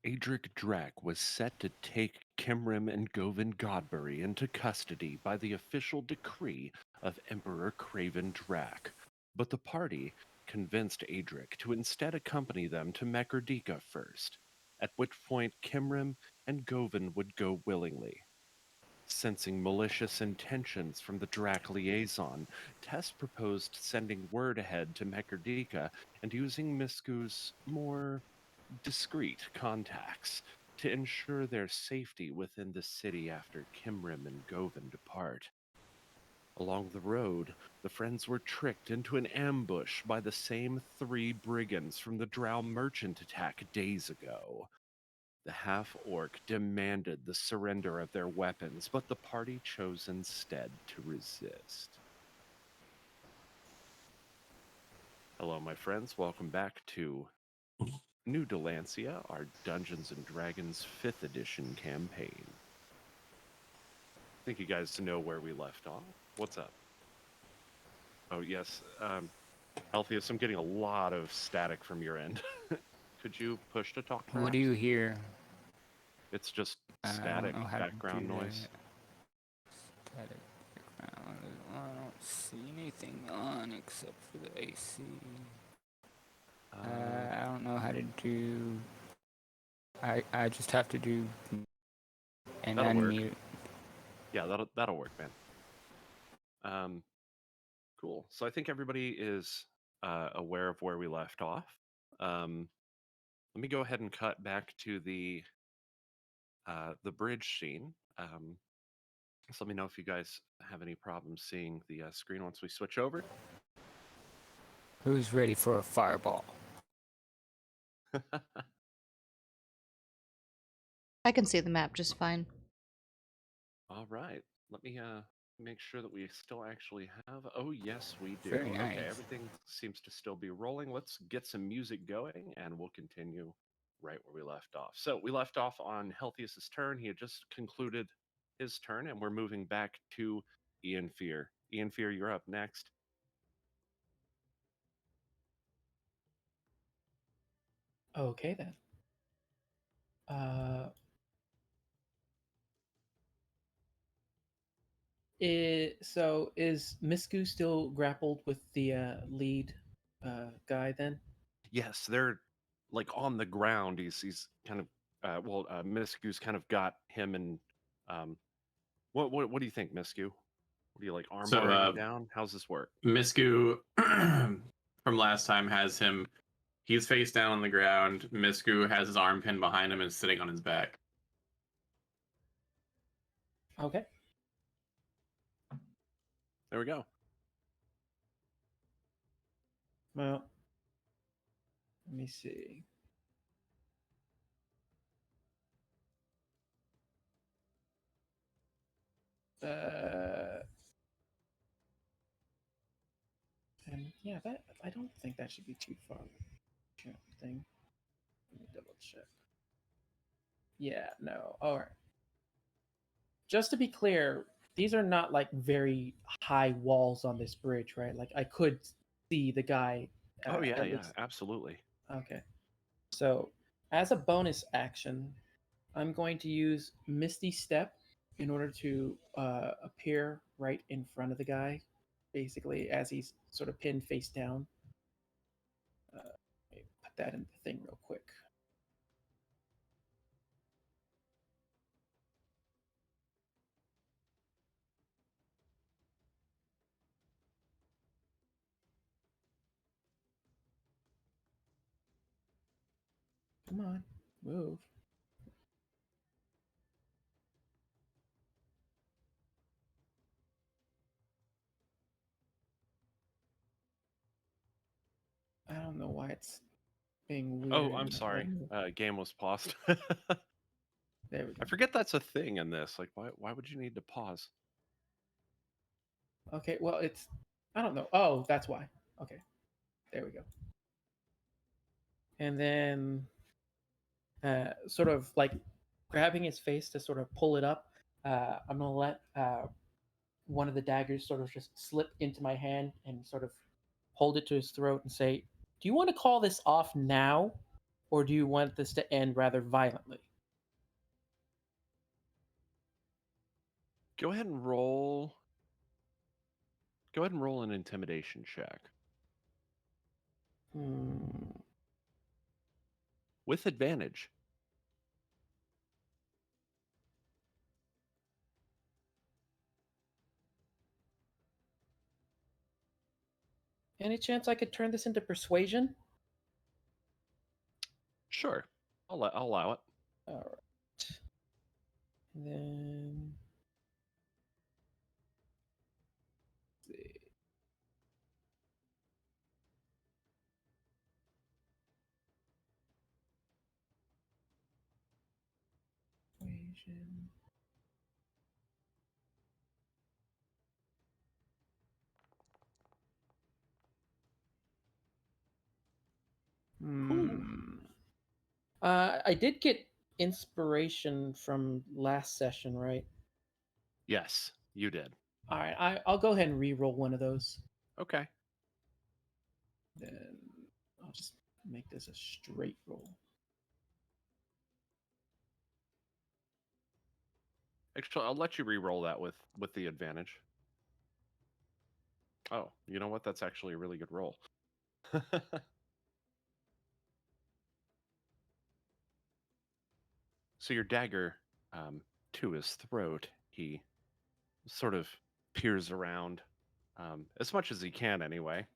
Adric Drach was set to take Kimrim and Govin Godbury into custody by the official decree of Emperor Craven Drach, but the party convinced Adric to instead accompany them to Mecherdika first, at which point Kimrim and Govin would go willingly. Sensing malicious intentions from the Drach liaison, Tess proposed sending word ahead to Mecherdika and using Misku's more discreet contacts to ensure their safety within the city after Kimrim and Govin depart. Along the road, the friends were tricked into an ambush by the same three brigands from the Drow merchant attack days ago. The half-orc demanded the surrender of their weapons, but the party chose instead to resist. Hello, my friends. Welcome back to New Dalancia, our Dungeons & Dragons 5th edition campaign. I think you guys know where we left off. What's up? Oh, yes. Alpheus, I'm getting a lot of static from your end. Could you push to talk? What do you hear? It's just static background noise. Static background. I don't see anything on except for the AC. I don't know how to do. I just have to do and unmute. Yeah, that'll work, man. Cool. So I think everybody is aware of where we left off. Let me go ahead and cut back to the bridge scene. So let me know if you guys have any problems seeing the screen once we switch over. Who's ready for a fireball? I can see the map just fine. All right. Let me make sure that we still actually have. Oh, yes, we do. Very nice. Okay, everything seems to still be rolling. Let's get some music going, and we'll continue right where we left off. So we left off on Healthius's turn. He had just concluded his turn, and we're moving back to Ian Fear. Ian Fear, you're up next. Okay, then. So is Misku still grappled with the lead guy then? Yes, they're like on the ground. He's kind of Misku's kind of got him and what do you think, Misku? What do you like armbarring him down? How's this work? Misku from last time has him. He's face down on the ground. Misku has his arm pinned behind him and sitting on his back. Okay. There we go. Well, let me see. And yeah, that I don't think that should be too far. Thing. Let me double check. Yeah, no. All right. Just to be clear, these are not like very high walls on this bridge, right? Like I could see the guy. Oh yeah, absolutely. Okay. So as a bonus action, I'm going to use Misty Step in order to appear right in front of the guy, basically as he's sort of pinned face down. Let me put that in the thing real quick. Come on, move. I don't know why it's being weird. Oh, I'm sorry. Game was paused. There we go. I forget that's a thing in this. Like, why would you need to pause? Okay, well, I don't know. Oh, that's why. Okay, there we go. And then, sort of like grabbing his face to sort of pull it up, I'm gonna let one of the daggers sort of just slip into my hand and sort of hold it to his throat and say, "Do you want to call this off now, or do you want this to end rather violently? Go ahead and roll. Go ahead and roll an intimidation check with advantage. Any chance I could turn this into persuasion? Sure, I'll allow it. All right. And then let's see. Persuasion. I did get inspiration from last session, right? Yes, you did. All right, I'll go ahead and re-roll one of those. Okay. Then I'll just make this a straight roll. Actually, I'll let you re-roll that with the advantage. Oh, you know what? That's actually a really good roll. So your dagger to his throat, he sort of peers around as much as he can anyway.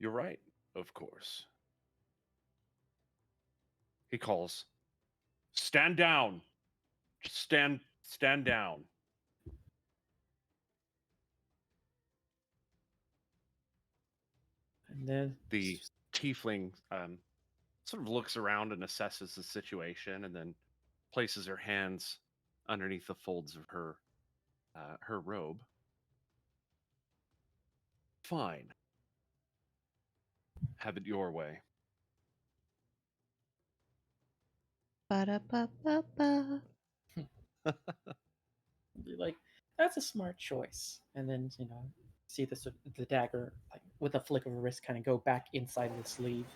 You're right, of course. He calls, "Stand down! Just stand down." And then The tiefling sort of looks around and assesses the situation, and then places her hands underneath the folds of her robe. Fine. Have it your way. Ba-da-ba-ba-ba. be like, that's a smart choice. And then, see the dagger like with a flick of a wrist kind of go back inside of the sleeve.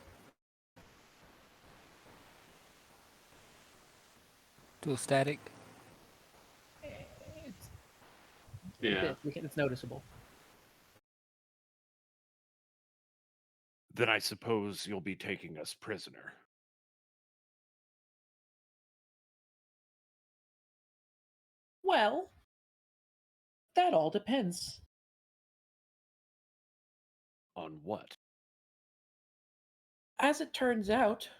Dual static. It's, Yeah. it's noticeable. Then I suppose you'll be taking us prisoner. Well, that all depends. On what? As it turns out,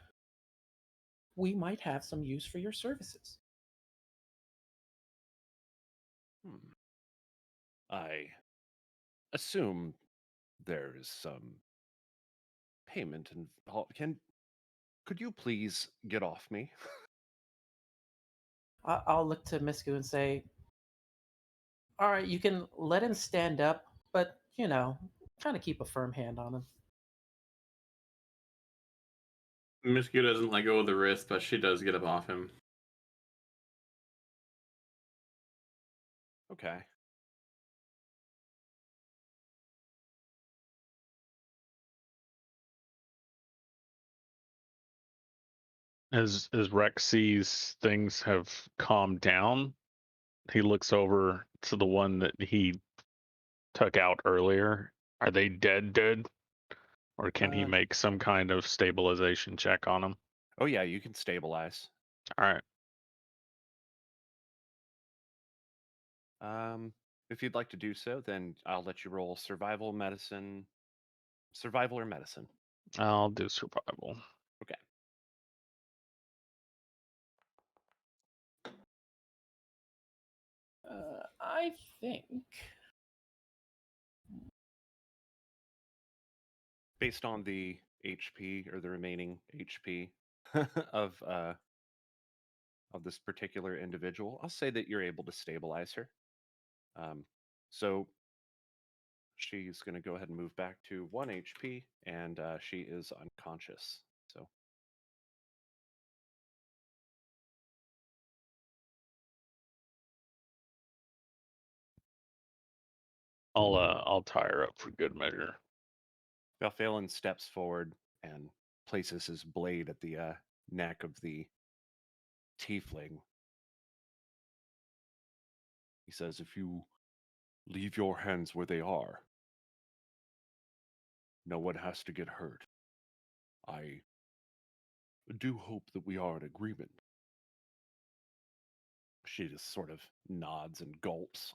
we might have some use for your services. I assume there is some payment involved. Could you please get off me? I'll look to Misku and say, all right, you can let him stand up, but, kind of keep a firm hand on him. Misku doesn't let go of the wrist, but she does get up off him. Okay. As Rex sees things have calmed down, he looks over to the one that he took out earlier. Are they dead? Or can he make some kind of stabilization check on them? Oh yeah, you can stabilize. All right. If you'd like to do so, then I'll let you roll survival or medicine. I'll do survival. Okay. I think. Based on the HP or the remaining HP of this particular individual, I'll say that you're able to stabilize her. So she's going to go ahead and move back to 1 HP, and she is unconscious. So I'll tie her up for good measure. Valphalin steps forward and places his blade at the neck of the tiefling. He says, if you leave your hands where they are, no one has to get hurt. I do hope that we are in agreement. She just sort of nods and gulps.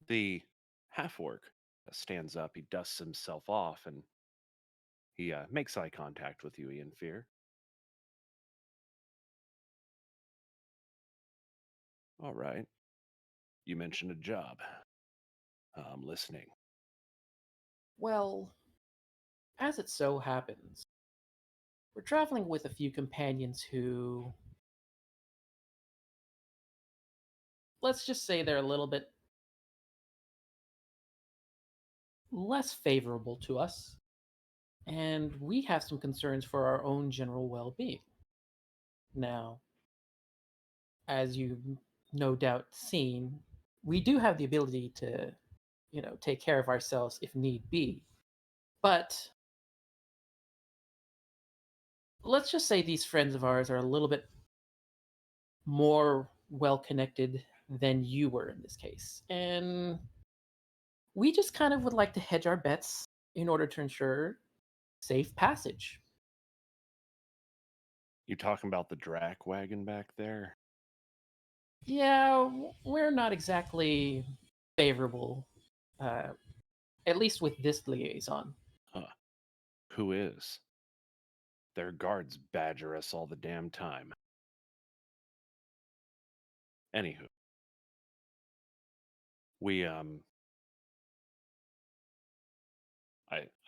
The half-orc stands up, he dusts himself off, and he makes eye contact with you, Ian Fear. All right. You mentioned a job. I'm listening. Well, as it so happens, we're traveling with a few companions who, let's just say they're a little bit less favorable to us, and we have some concerns for our own general well being. Now, as you've no doubt seen, we do have the ability to, take care of ourselves if need be. But let's just say these friends of ours are a little bit more well connected than you were in this case. And we just kind of would like to hedge our bets in order to ensure safe passage. You talking about the Drach wagon back there? Yeah, we're not exactly favorable, uh, at least with this liaison. Huh. Who is? Their guards badger us all the damn time. Anywho, we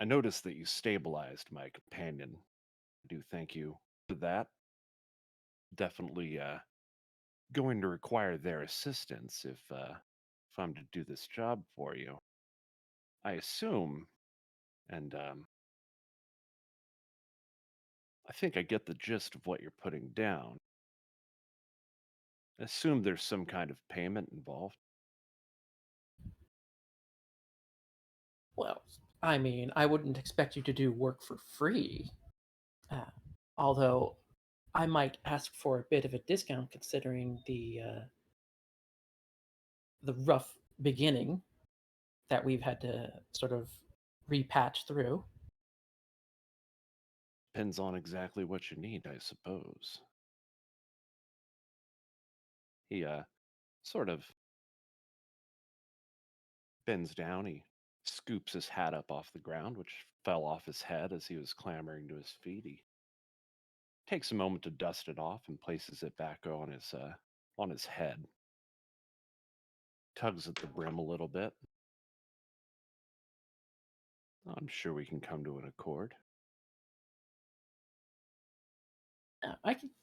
I noticed that you stabilized my companion. I do thank you for that. Definitely going to require their assistance if I'm to do this job for you. I assume, and I think I get the gist of what you're putting down. I assume there's some kind of payment involved. Well, I mean, I wouldn't expect you to do work for free. Uh, Although I might ask for a bit of a discount considering the rough beginning that we've had to sort of repatch through. Depends on exactly what you need, I suppose. He sort of bends down. He scoops his hat up off the ground, which fell off his head as he was clambering to his feet. He takes a moment to dust it off and places it back on his head. Tugs at the brim a little bit. I'm sure we can come to an accord.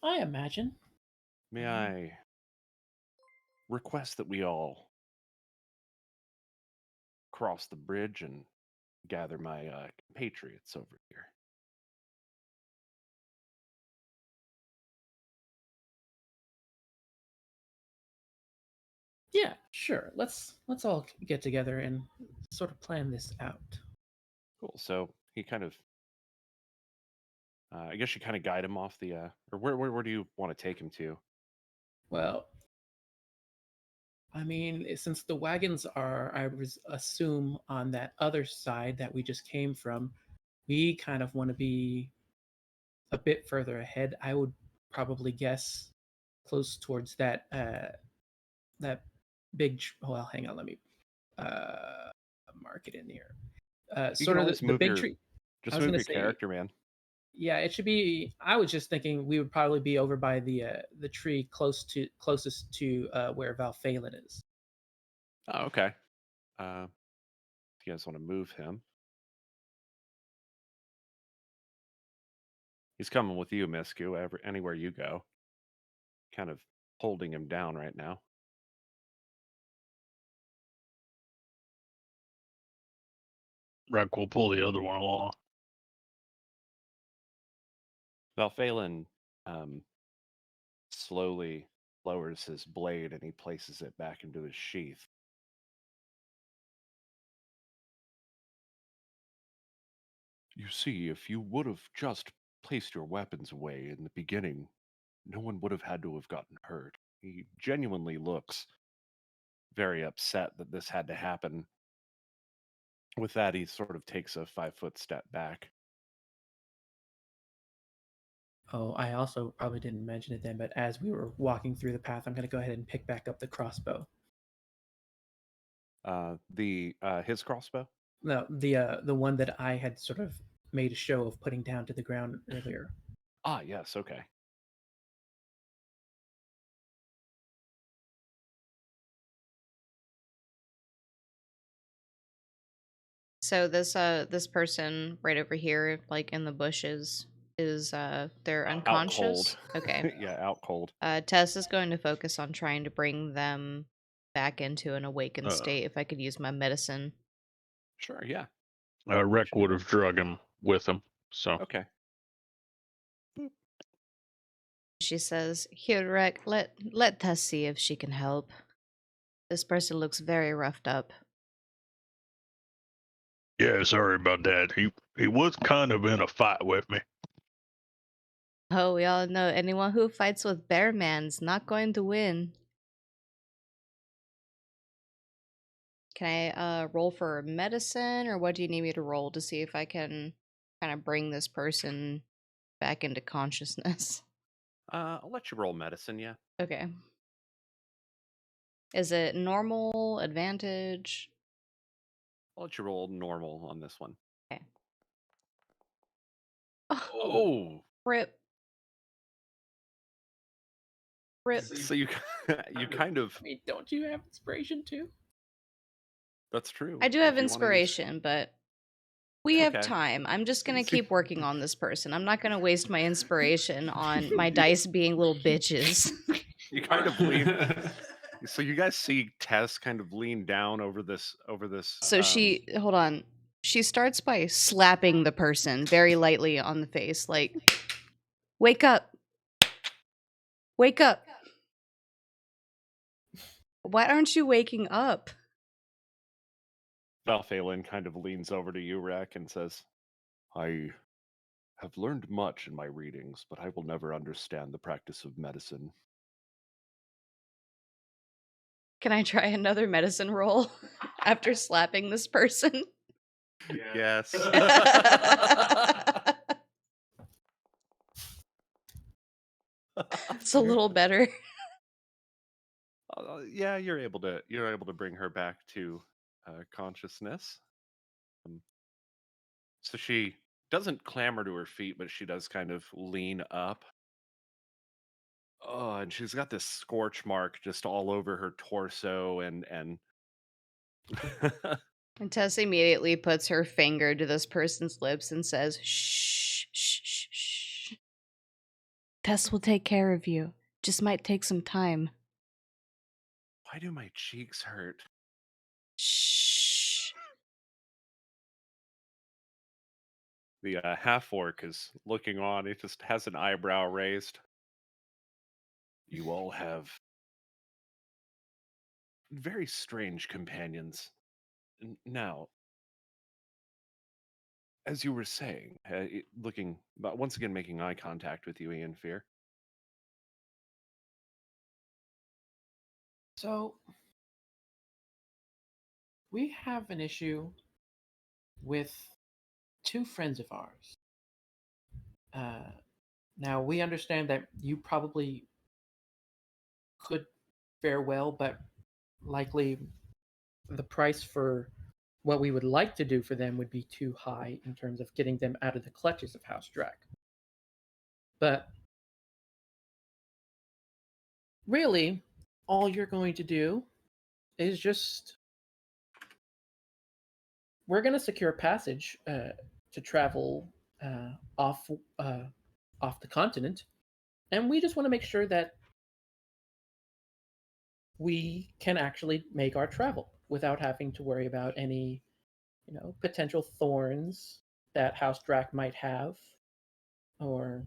I imagine. May I request that we all cross the bridge and gather my compatriots over here? Yeah, sure. Let's all get together and sort of plan this out. Cool. So he kind of, I guess you kind of guide him off the, or where do you want to take him to? Well, I mean, since the wagons are, assume, on that other side that we just came from, we kind of want to be a bit further ahead. I would probably guess close towards that well, hang on, let me uh mark it in here. You Sort can of always the move big your, tree. I just was move gonna your say, character, man. yeah, it should be. I was just thinking we would probably be over by the tree closest to where Valphalin is. Oh, okay. If you guys want to move him, he's coming with you, Misku. Anywhere you go, kind of holding him down right now. Rec will pull the other one along. Valphalin slowly lowers his blade and he places it back into his sheath. You see, if you would have just placed your weapons away in the beginning, no one would have had to have gotten hurt. He genuinely looks very upset that this had to happen. With that, he sort of takes a 5-foot step back. Oh, I also probably didn't mention it then, but as we were walking through the path, I'm going to go ahead and pick back up the crossbow. His crossbow? No, the one that I had sort of made a show of putting down to the ground earlier. Ah, yes, okay. So this person right over here, like in the bushes, is they're Out unconscious. cold. Okay. Yeah, out cold. Tess is going to focus on trying to bring them back into an awakened state. If I could use my medicine. Sure, yeah. Rec would have drug him with him. So Okay. She says, "Here, Rec, let Tess see if she can help. This person looks very roughed up." yeah, sorry about that. He was kind of in a fight with me. Oh, we all know anyone who fights with Bear Man's not going to win. Can I roll for medicine, or what do you need me to roll to see if I can kind of bring this person back into consciousness? I'll let you roll medicine, yeah. Okay. Is it normal, advantage? I'll let you roll normal on this one. Okay. Oh! Rip. Rip. So you you kind of... I mean, don't you have inspiration too? That's true. I do if have you wanna use- inspiration, but we have Okay. time. I'm just gonna See- keep working on this person. I'm not gonna waste my inspiration on my dice being little bitches. You kind of lean... So you guys see Tess kind of lean down over this... So hold on. She starts by slapping the person very lightly on the face, like, "Wake up! Wake up! Why aren't you waking up?" Balthalin kind of leans over to you, Rek, and says, "I have learned much in my readings, but I will never understand the practice of medicine." Can I try another medicine roll after slapping this person? Yes. It's a little better. Yeah, you're able to bring her back to consciousness. So she doesn't clamber to her feet, but she does kind of lean up. Oh, and she's got this scorch mark just all over her torso, and And Tess immediately puts her finger to this person's lips and says, "Shh, shh, shh, shh. Tess will take care of you. Just might take some time." why do my cheeks hurt? Shh. The half orc is looking on. He just has an eyebrow raised. You all have very strange companions. Now, as you were saying, looking, but once again making eye contact with you, Ian Fear. So, we have an issue with two friends of ours. Now, we understand that you probably could fare well, but likely the price for what we would like to do for them would be too high in terms of getting them out of the clutches of House Drach. But really, all you're going to do is just... We're going to secure passage to travel off the continent, and we just want to make sure that we can actually make our travel without having to worry about any, potential thorns that House Drach might have, or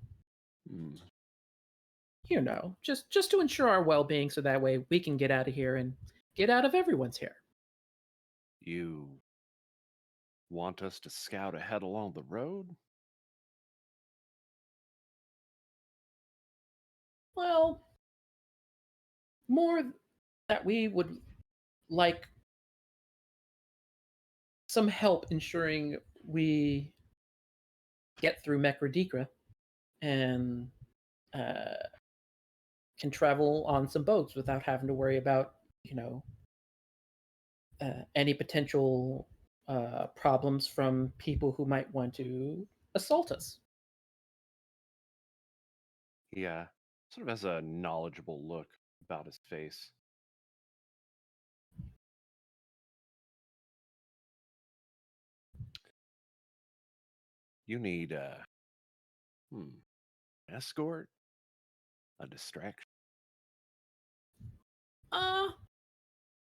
just to ensure our well-being, so that way we can get out of here and get out of everyone's hair. You want us to scout ahead along the road? Well, more that we would like some help ensuring we get through Mekradikra and uh, can travel on some boats without having to worry about, you know, any potential problems from people who might want to assault us. He sort of has a knowledgeable look about his face. You need escort, a distraction. Uh,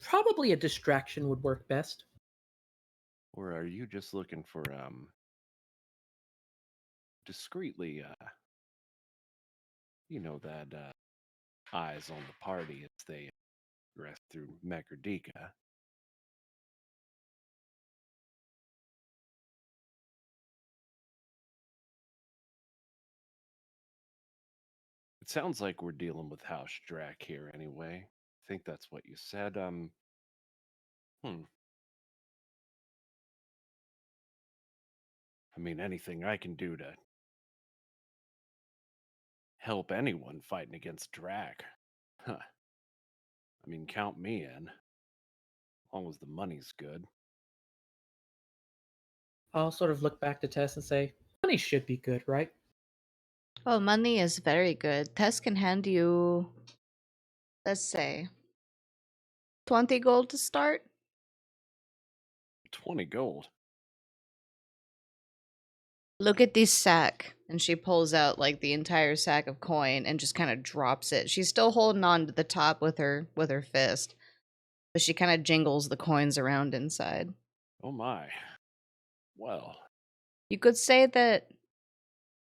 Probably a distraction would work best. Or are you just looking for discreetly that eyes on the party as they progress through Mekardika? It sounds like we're dealing with House Drach here anyway. I think that's what you said. Hmm. I mean, anything I can do to help anyone fighting against Drach. Huh. I mean, count me in. As long as the money's good. I'll sort of look back to Tess and say, money should be good, right? Oh, money is very good. Tess can hand you, let's say, 20 gold to start. 20 gold. Look at this sack. And she pulls out like the entire sack of coin and just kind of drops it. She's still holding on to the top with her fist. But she kind of jingles the coins around inside. Oh my. Well, You could say that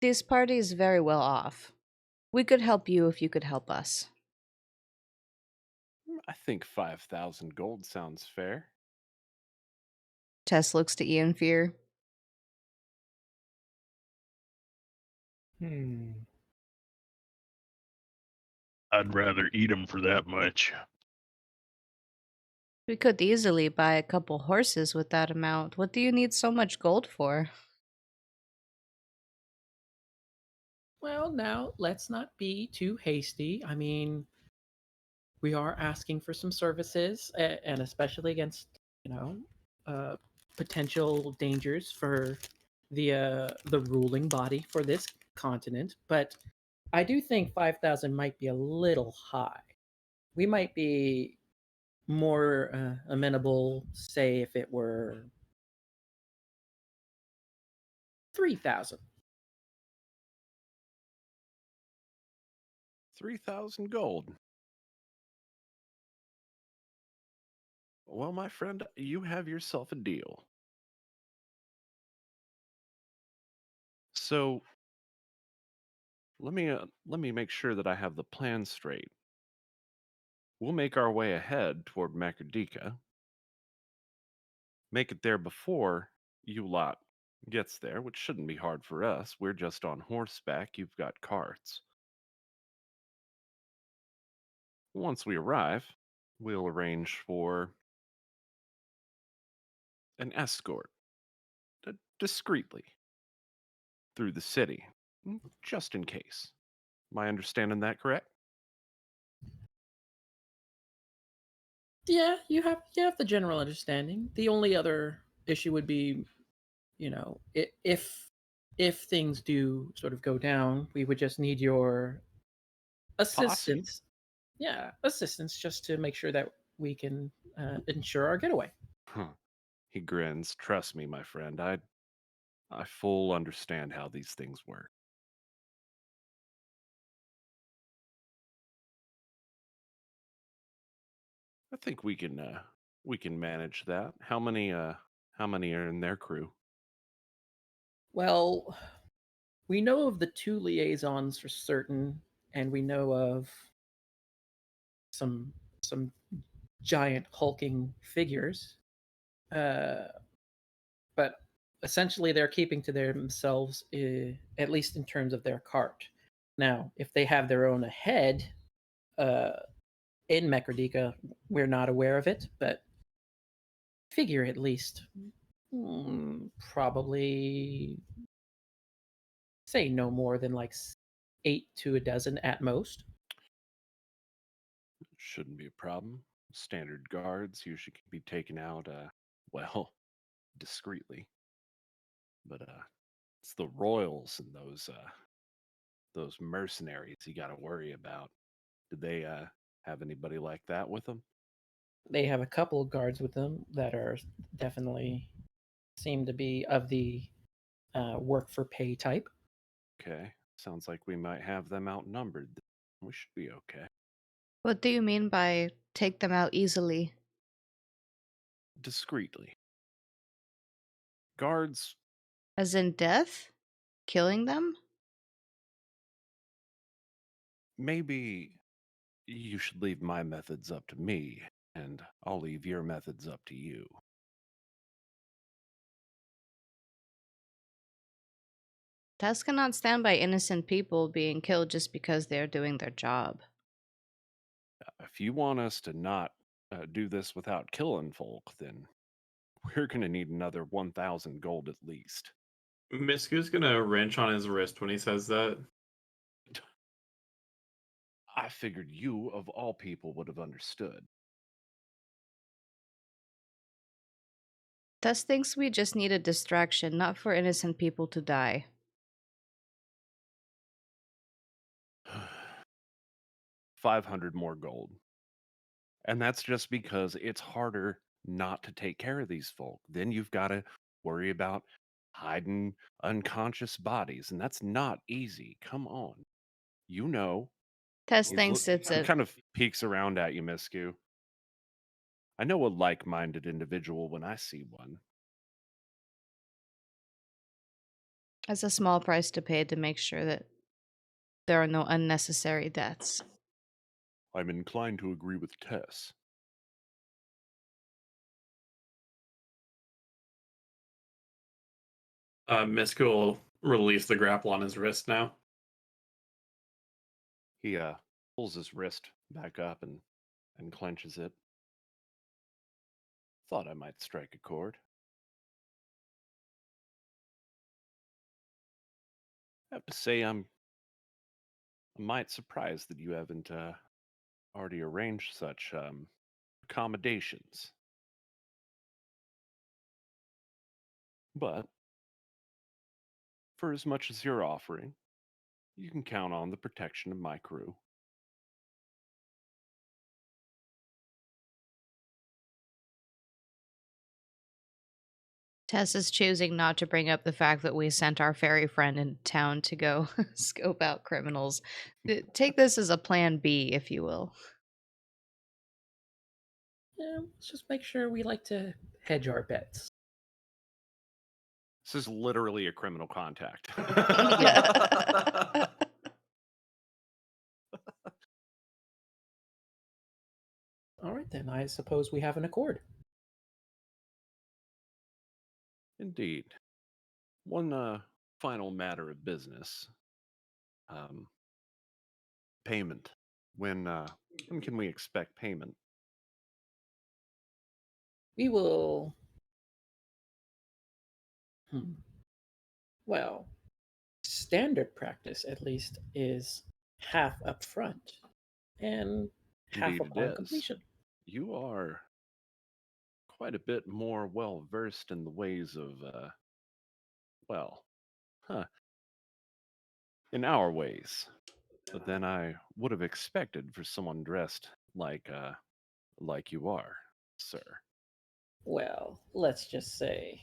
this party is very well off. We could help you if you could help us. I think 5,000 gold sounds fair. Tess looks to Ian Fear. I'd rather eat them for that much. We could easily buy a couple horses with that amount. What do you need so much gold for? Well, now let's not be too hasty. I mean, we are asking for some services, and especially against, you know, uh, potential dangers for the ruling body for this continent. But I do think 5,000 might be a little high. We might be more amenable, say, if it were 3,000. 3,000 gold. Well, my friend, you have yourself a deal. So, let me make sure that I have the plan straight. We'll make our way ahead toward Makardika. Make it there before you lot gets there, which shouldn't be hard for us. We're just on horseback. You've got carts. Once we arrive, we'll arrange for an escort discreetly through the city, just in case. Am I understanding that correct? Yeah, you have the general understanding. The only other issue would be, if things do sort of go down, we would just need your Posse. assistance. Yeah, assistance, just to make sure that we can ensure our getaway. Huh. He grins. Trust me, my friend. I full understand how these things work. I think we can manage that. How many are in their crew? Well, we know of the two liaisons for certain, and we know of some giant hulking figures, but essentially they're keeping to themselves, at least in terms of their cart. Now, if they have their own head in Mekardika, we're not aware of it, but figure at least probably say no more than like 8 to a dozen at most. Shouldn't be a problem. Standard guards usually can be taken out, well, discreetly. But it's the royals and those mercenaries you got to worry about. Did they have anybody like that with them? They have a couple of guards with them that are definitely seem to be of the work for pay type. Okay, sounds like we might have them outnumbered. We should be okay. What do you mean by take them out easily? Discreetly. Guards, As in death? Killing them? maybe you should leave my methods up to me, and I'll leave your methods up to you. Tess cannot stand by innocent people being killed just because they're doing their job. If you want us to not do this without killing folk, then we're going to need another 1,000 gold at least. Misku's gonna wrench on his wrist when he says that. I figured you, of all people, would have understood. Tess thinks we just need a distraction, not for innocent people to die. 500 more gold. And that's just because it's harder not to take care of these folk. Then you've got to worry about hiding unconscious bodies, and that's not easy. Come on. You know. Tess He thinks it's a kind of peeks around at you, Misku. I know a like-minded individual when I see one. as a small price to pay to make sure that there are no unnecessary deaths. I'm inclined to agree with Tess. Misku will release the grapple on his wrist now. He pulls his wrist back up and clenches it. Thought I might strike a chord. I have to say I'm a mite surprised that you haven't already arranged such accommodations. But for as much as you're offering, you can count on the protection of my crew. Tess is choosing not to bring up the fact that we sent our fairy friend in town to go scope out criminals. Take this as a plan B, if you will. Yeah, let's just make sure we like to hedge our bets. This is literally a criminal contact. All right, then. I suppose we have an accord. Indeed. One final matter of business. Payment. When can we expect payment? We will. Well, standard practice, at least, is half up front and half Indeed it upon is. completion. You are quite a bit more well versed in the ways of, in our ways than I would have expected for someone dressed like you are, sir. Well, let's just say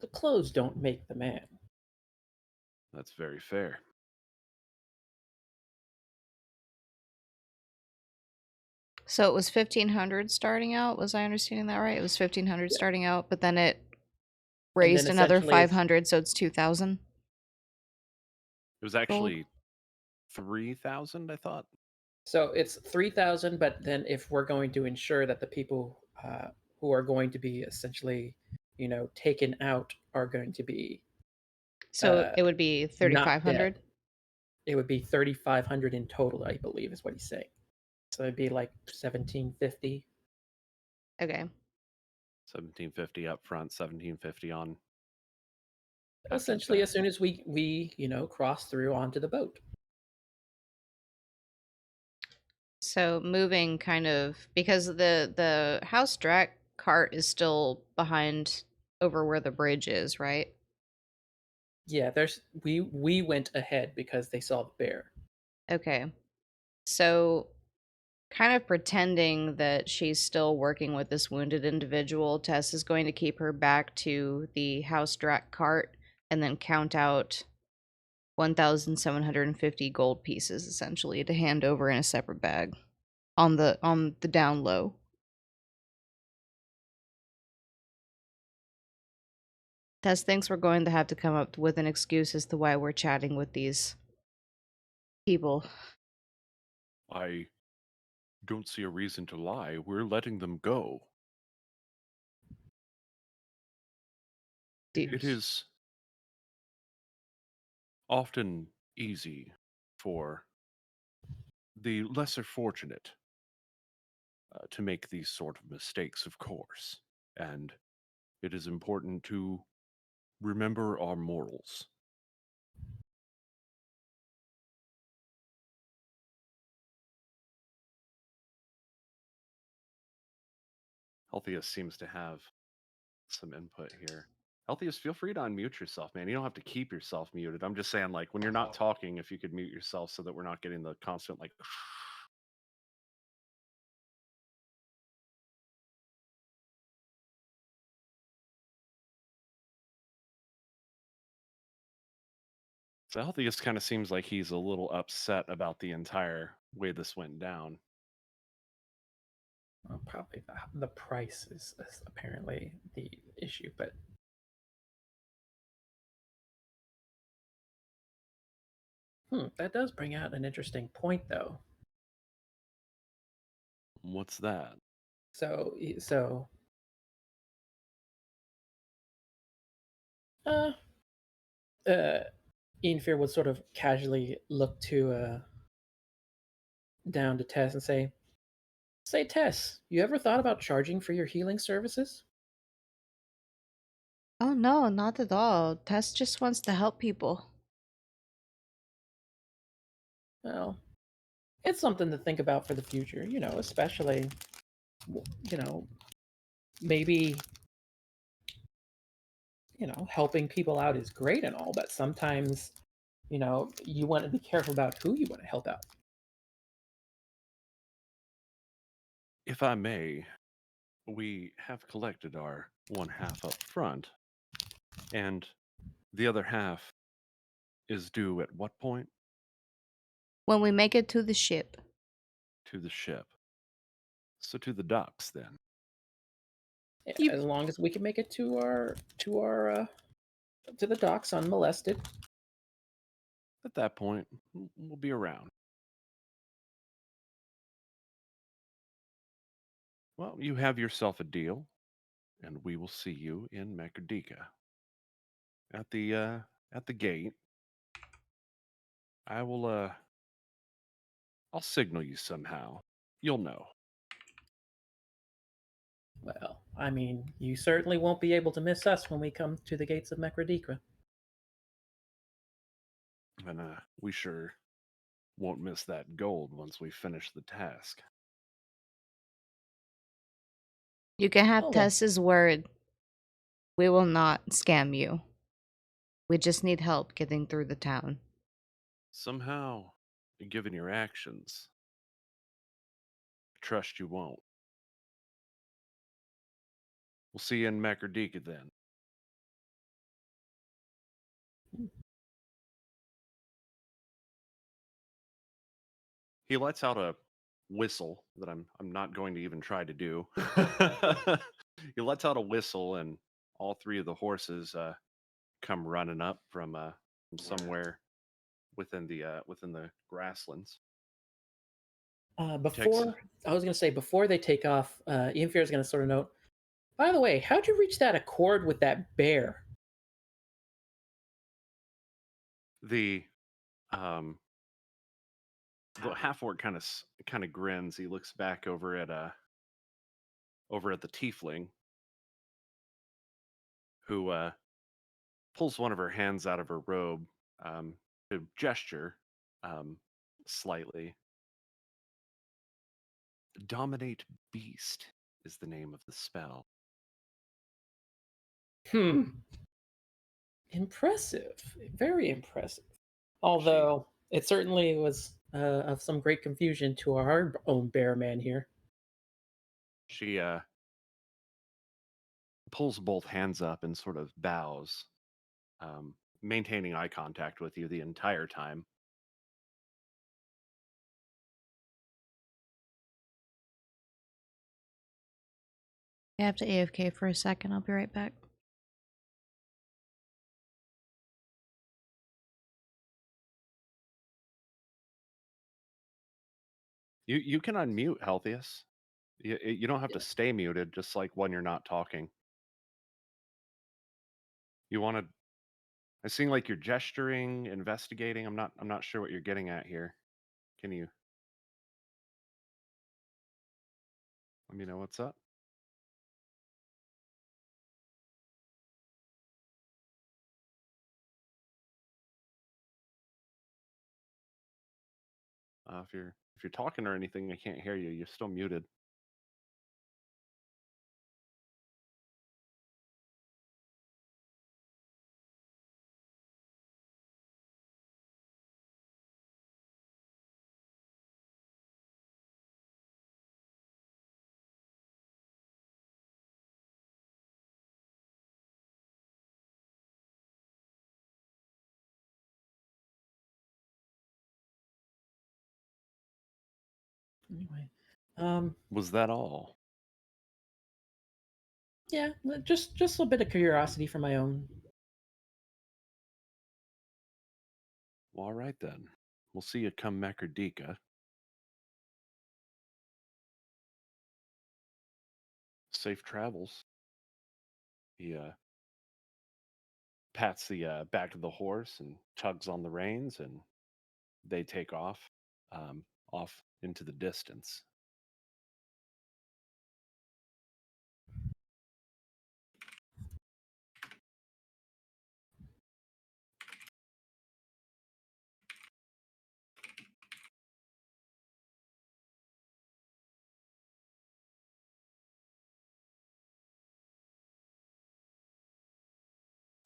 the clothes don't make the man. That's very fair. So it was 1,500 starting out. Was I understanding that right? It was 1,500 starting out, but then it raised another essentially it's- 500, so it's 2,000. It was actually 3,000, I thought. So it's 3,000, but then if we're going to ensure that the people who are going to be essentially, taken out are going to be So it would be not dead, 3,500. it would be 3,500 in total, I believe, is what he's saying. So it'd be like 1,750. Okay. 1750 up front, 1750 on. Essentially, as soon as we cross through onto the boat. So moving kind of because the house Drach cart is still behind over where the bridge is, right? Yeah, we went ahead because they saw the bear. Okay. So kind of pretending that she's still working with this wounded individual, Tess is going to keep her back to the house Drach cart and then count out 1,750 gold pieces essentially to hand over in a separate bag on the down low. Tess thinks we're going to have to come up with an excuse as to why we're chatting with these people. I don't see a reason to lie. We're letting them go. It is often easy for the lesser fortunate to make these sort of mistakes, of course. And it is important to remember our morals. Healthius seems to have some input here. Healthius, feel free to unmute yourself, man. You don't have to keep yourself muted. I'm just saying, like, when you're not talking, if you could mute yourself so that we're not getting the constant, like, So Healthius kind of seems like he's a little upset about the entire way this went down. Well, probably the price is apparently the issue, but that does bring out an interesting point, though. What's that? So, Ian would sort of casually look to down to Tess and say, Tess, you ever thought about charging for your healing services? Oh no, not at all. Tess just wants to help people. Well, it's something to think about for the future, especially, maybe, helping people out is great and all, but sometimes, you want to be careful about who you want to help out. If I may, we have collected our one half up front, and the other half is due at what point? When we make it to the ship. To the ship. So to the docks, then. As long as we can make it to the docks unmolested. At that point, we'll be around. Well, you have yourself a deal, and we will see you in Makerdika. At the gate, I'll signal you somehow. You'll know. Well, I mean, you certainly won't be able to miss us when we come to the gates of Makradikra. And we sure won't miss that gold once we finish the task. You can have Oh, well. Tess's word. We will not scam you. We just need help getting through the town. Somehow, given your actions, I trust you won't. We'll see you in Makerdika then. He lets out a whistle that I'm not going to even try to do. He lets out a whistle, and all three of the horses come running up from somewhere within the grasslands. Before I was gonna say before they take off, Ianfear is gonna sort of note. By the way, how'd you reach that accord with that bear? The half orc kind of grins. He looks back over at the tiefling, who pulls one of her hands out of her robe to gesture slightly. Dominate Beast is the name of the spell. Impressive. Very impressive. Although it certainly was of some great confusion to our own bear man here. She pulls both hands up and sort of bows, maintaining eye contact with you the entire time. I have to AFK for a second. I'll be right back. You can unmute, Healthius. You don't have to stay muted, just like when you're not talking. You want to? I seem like you're gesturing, investigating. I'm not sure what you're getting at here. Can you let me know what's up? If you're talking or anything, I can't hear you. You're still muted. Anyway, Was that all? yeah, just a bit of curiosity for my own. Well, all right then. We'll see you come Mekerdika. Safe travels. He pats the back of the horse and tugs on the reins, and they take off into the distance.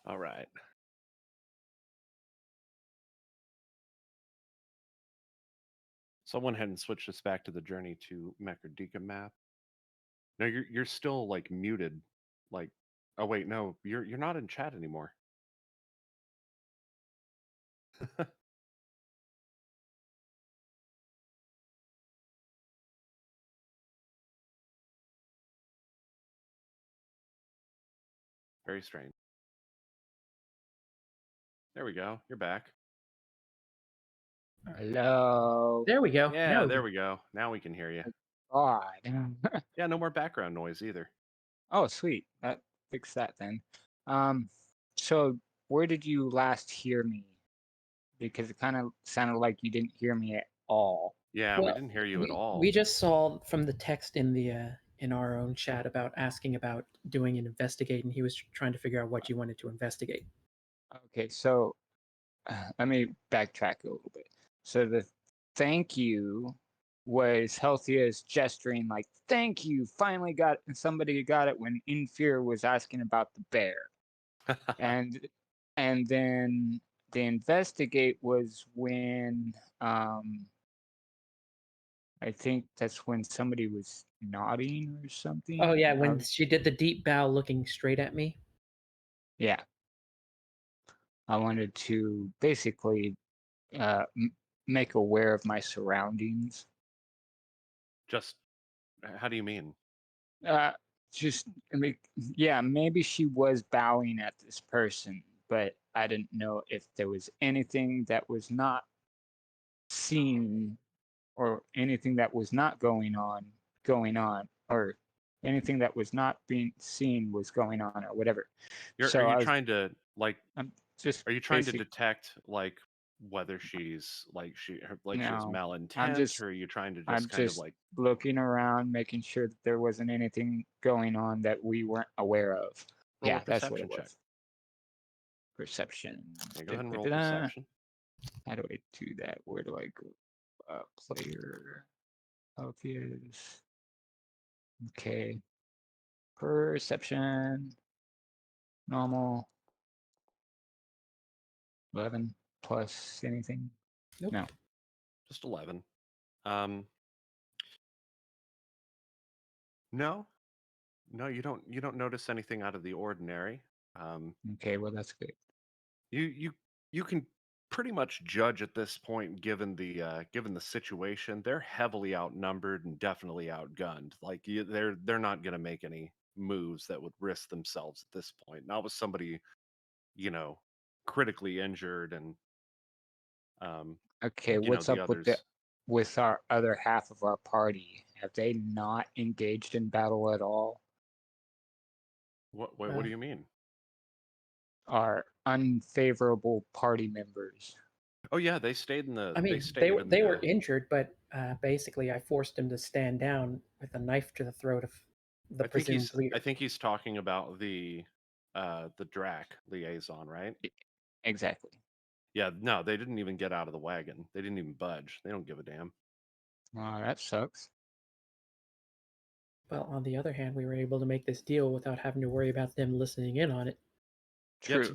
All right. So I went ahead and switched this back to the journey to Mekerdika map. No, you're still like muted. Like, oh wait, no, you're not in chat anymore. Very strange. There we go. You're back. Hello. There we go. Yeah, there we go. Now we can hear you. God. Yeah, no more background noise either. Oh, sweet. That fixed that then. So where did you last hear me? Because it kind of sounded like you didn't hear me at all. Yeah, we didn't hear you at all. We just saw from the text in the in our own chat about asking about doing an investigate, and he was trying to figure out what you wanted to investigate. Okay, so let me backtrack a little bit. So the thank you was healthy as gesturing like thank you, finally got it, and somebody got it when Infear was asking about the bear. and then the investigate was when I think that's when somebody was nodding or something. Oh yeah, when she did the deep bow looking straight at me. Yeah. I wanted to basically make aware of my surroundings. Just, how do you mean? Just, I mean, yeah, maybe she was bowing at this person, but I didn't know if there was anything that was not seen or anything that was not going on, or anything that was not being seen was going on, or whatever. Are So you I was, trying to like? I'm just Are you trying to detect like whether she's like she has no, malintent, or are you trying to I'm just kind of just like looking around, making sure that there wasn't anything going on that we weren't aware of. roll a Yeah, that's what perception it check? was. Perception. Yeah, go ahead and roll Da-da-da. perception. How do I do that? Where do I go? Player obvious. Okay. Perception. Normal. 11 plus anything. Nope. No. Just 11. No, you don't notice anything out of the ordinary. Okay, well that's good. You can pretty much judge at this point, given the situation. They're heavily outnumbered and definitely outgunned. Like they're not going to make any moves that would risk themselves at this point. Not with somebody, you know, critically injured and Okay, what's the up others. with our other half of our party? Have they not engaged in battle at all? What do you mean? Our unfavorable party members. Oh yeah, they stayed in the I mean, they were injured, but basically, I forced him to stand down with a knife to the throat of the presumed leader. I think he's talking about the Drach liaison, right? Exactly. Yeah, no, they didn't even get out of the wagon. They didn't even budge. They don't give a damn. Oh, that sucks. Well, on the other hand, we were able to make this deal without having to worry about them listening in on it. Yeah, True.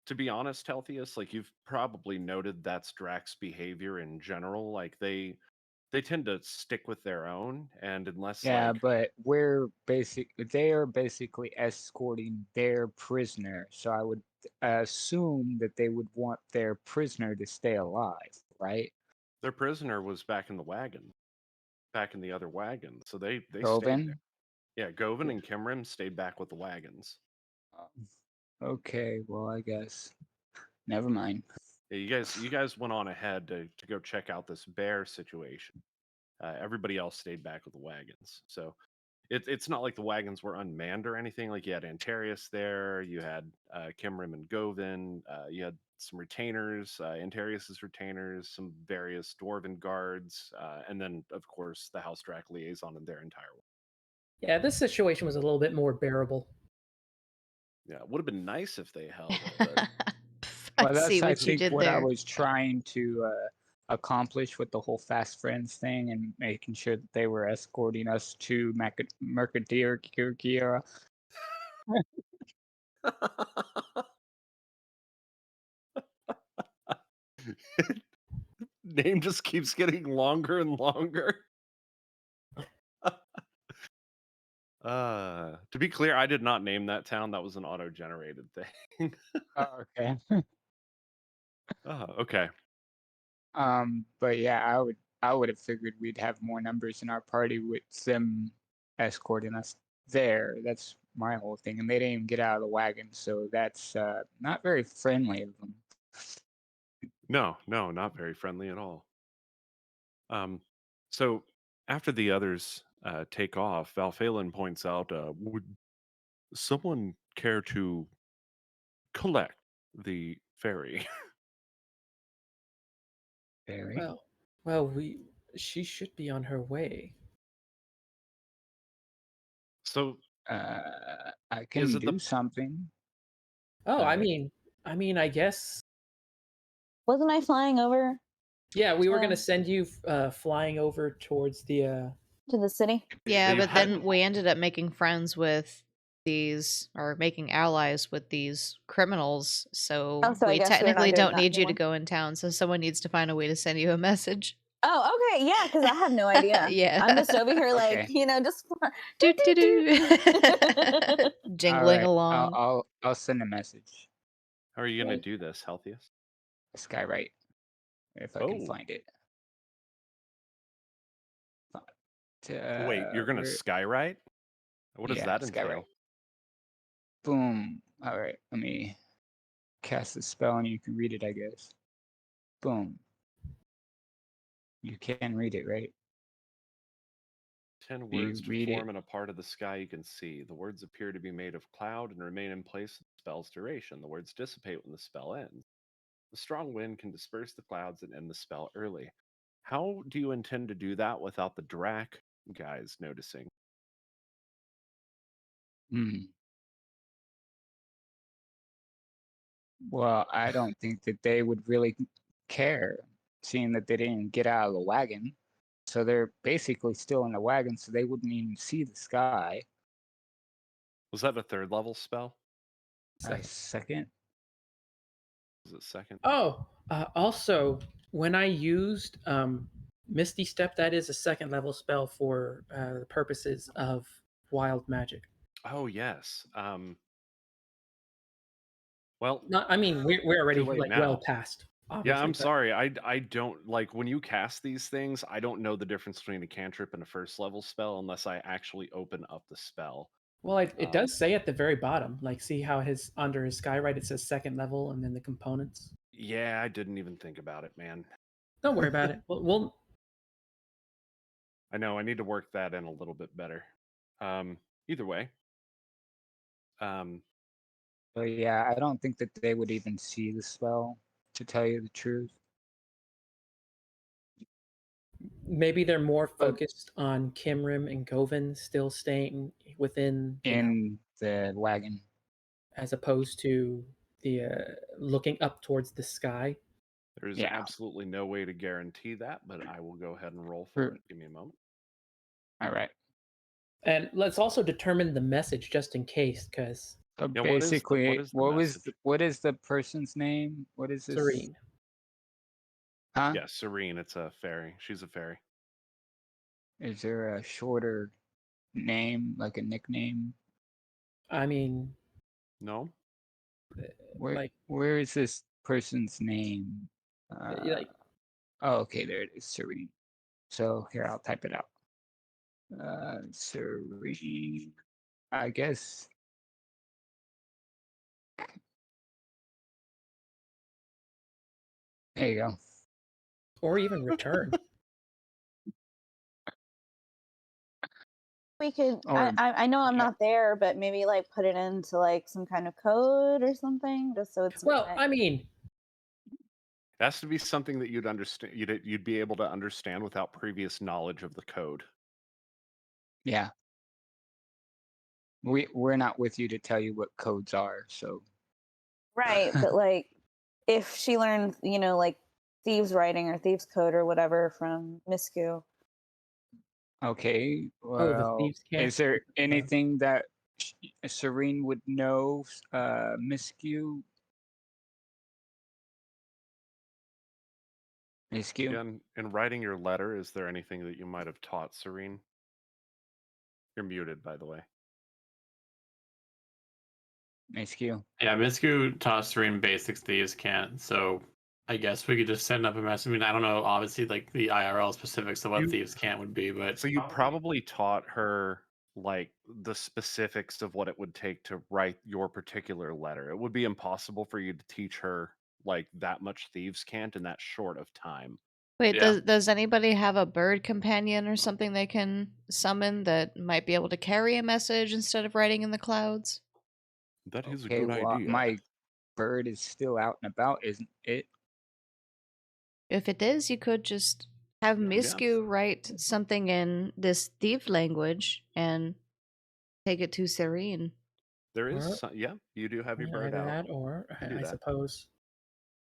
to be honest, Healthiest, like you've probably noted that's Drach's behavior in general. Like they tend to stick with their own, and unless Yeah, like but they are basically escorting their prisoner, so I would assume that they would want their prisoner to stay alive, right? their prisoner was back in the wagon, back in the other wagon, so they stayed there. Govan? Yeah, Govan and Kimrim stayed back with the wagons. Okay, well, I guess. Never mind. Yeah, you guys went on ahead to go check out this bear situation. Everybody else stayed back with the wagons. So it's not like the wagons were unmanned or anything. Like you had Antarius there, you had Kimrim and Govan, you had some retainers, Antarius's retainers, some various dwarven guards, and then of course the House Drac liaison and their entire. Yeah, this situation was a little bit more bearable. Yeah, it would have been nice if they held it, but Well, I that's see I what you think did what I there. was trying to accomplish with the whole fast friends thing and making sure that they were escorting us to Mercadeer Kirkira. name just keeps getting longer and longer. To be clear, I did not name that town. That was an auto-generated thing. Oh, okay. Oh, okay. But yeah, I would have figured we'd have more numbers in our party with them escorting us there. That's my whole thing. And they didn't even get out of the wagon, so that's not very friendly of them. No, not very friendly at all. So after the others take off, Valphalin points out, would someone care to collect the ferry? Very. Well, she should be on her way. So I is can it the do something. Oh, I mean, I guess. Wasn't I flying over Yeah, we were gonna send you flying over towards the. to the city? Yeah, you but had- then we ended up making friends with these, or making allies with these criminals. So, Oh, so I we guess we're not technically doing don't that need you to anymore. go in town. So someone needs to find a way to send you a message. Oh, okay, yeah, because I have no idea. Yeah. I'm just over here, like, Okay. just Do do do. Jingling All right, along. I'll send a message. How are you going Wait. to do this, Healthiest? Skywrite, if I can find it. Wait, you're going to skywrite? What does that entail? Skywrite. Boom. All right, let me cast a spell and you can read it, I guess. Boom. You can read it, right? 10 Do you words to read form it? in a part of the sky you can see. The words appear to be made of cloud and remain in place for the spell's duration. The words dissipate when the spell ends. The strong wind can disperse the clouds and end the spell early. How do you intend to do that without the Drach guys noticing? Hmm. Well, I don't think that they would really care, seeing that they didn't get out of the wagon. So they're basically still in the wagon, so they wouldn't even see the sky. Was that a third level spell? A Second. second. Was it second? Oh, also, when I used Misty Step, that is a second level spell for the purposes of wild magic. Oh yes. Well, Not, I mean, we're already too late like well now. past. Yeah, Obviously, I'm but- sorry. I don't like when you cast these things. I don't know the difference between a cantrip and a first level spell unless I actually open up the spell. Well, it does say at the very bottom, like, see how his under his skywrite it says second level and then the components. Yeah, I didn't even think about it, man. Don't worry about it. We'll I know I need to work that in a little bit better. Either way. But yeah, I don't think that they would even see the spell, to tell you the truth. maybe they're more But focused on Kimrim and Govan still staying within, in the wagon. as opposed to the looking up towards the sky. There's Yeah. absolutely no way to guarantee that, but I will go ahead and roll for Sure. it. Give me a moment. All right. And let's also determine the message just in case, because So Yeah, basically, what is the message? what is the person's name? What is this? Cyrene. Huh? Yeah, Cyrene. It's a fairy. She's a fairy. Is there a shorter name, like a nickname? I mean, No? Where is this person's name? like Oh, okay, there it is, Cyrene. So here, I'll type it out. Cyrene. I guess. There you go. or even return. We could. Or I know I'm yeah. not there, but maybe like put it into like some kind of code or something, just so it's. Well, I mean, It has to be something that you'd understand. You'd be able to understand without previous knowledge of the code. Yeah. We're not with you to tell you what codes are, so. Right, but like, if she learned, like thieves writing or thieves code or whatever from Misku. Okay. the Well, thieves can't. is there anything that Cyrene would know, Misku? Misku? In writing your letter, is there anything that you might have taught Cyrene? You're muted, by the way. Misku. Yeah, Misku taught Cyrene basics thieves can't, so I guess we could just send up a message. I mean, I don't know, obviously, like the IRL specifics of what thieves can't would be, but So you probably taught her like the specifics of what it would take to write your particular letter. It would be impossible for you to teach her like that much thieves can't in that short of time. Wait, Yeah. does anybody have a bird companion or something they can summon that might be able to carry a message instead of writing in the clouds? That is Okay, a good well, idea. my bird is still out and about, isn't it? If it is, you could just have Misku write something in this thief language and take it to Cyrene. There is Or- some, yeah, you do have your Yeah, bird either out. that, or You do I that. suppose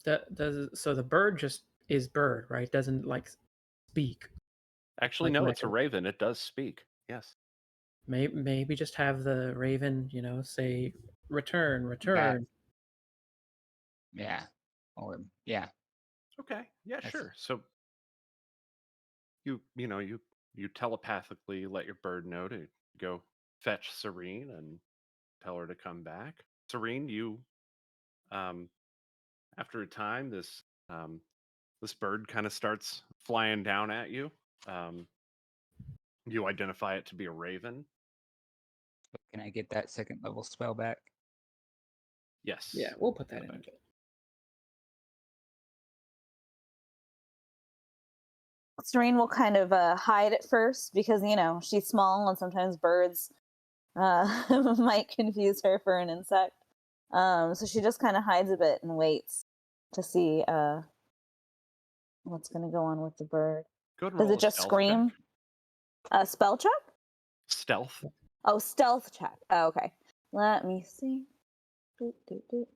that does. So the bird just is bird, right? Doesn't like speak. Actually, Like no, it's a Mecha. raven. It does speak. Yes. Maybe just have the raven, say return, return. Yeah. Or yeah. Okay. Yeah, That's- sure. So you telepathically let your bird know to go fetch Cyrene and tell her to come back. Cyrene, you after a time this bird kind of starts flying down at you. You identify it to be a raven. Can I get that second level spell back? Yes. Yeah, we'll put that in a Okay. bit. Cyrene will kind of hide at first because, she's small and sometimes birds might confuse her for an insect. So she just kind of hides a bit and waits to see what's going to go on with the bird. Go ahead and Does roll it a just stealth scream? check. A spell check? Stealth. Oh, stealth check. Oh, okay. Let me see. Doot, doot, doot.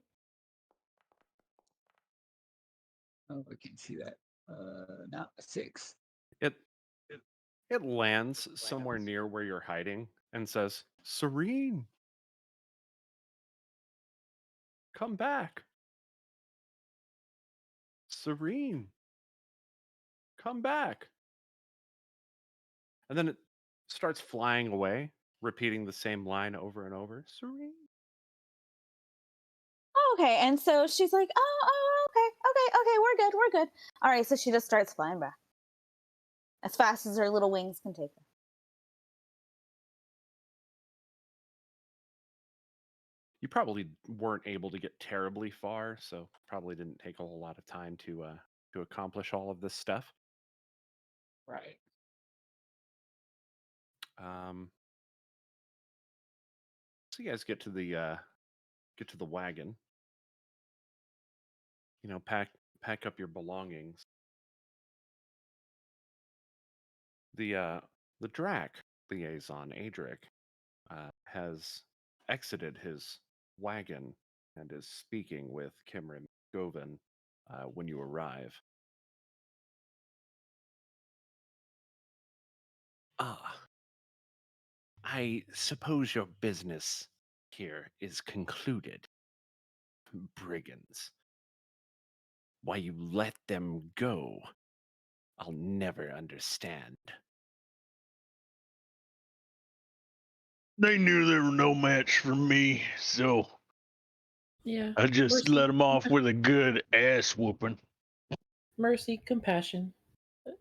Oh, I can see that. Now 6. It lands somewhere near where you're hiding and says, "Cyrene, come back. Cyrene, come back." And then it starts flying away, repeating the same line over and over. Cyrene. Oh, okay. And so she's like, okay, we're good. All right, so she just starts flying back as fast as her little wings can take her. You probably weren't able to get terribly far, so probably didn't take a whole lot of time to accomplish all of this stuff. Right. So you guys get to the wagon. Pack up your belongings. The Drach liaison, Adric, has exited his wagon and is speaking with Kimrim Govin when you arrive. Ah, I suppose your business here is concluded. Brigands. Why you let them go, I'll never understand. They knew they were no match for me, so Yeah. I just let them off with a good ass whooping. Mercy, compassion.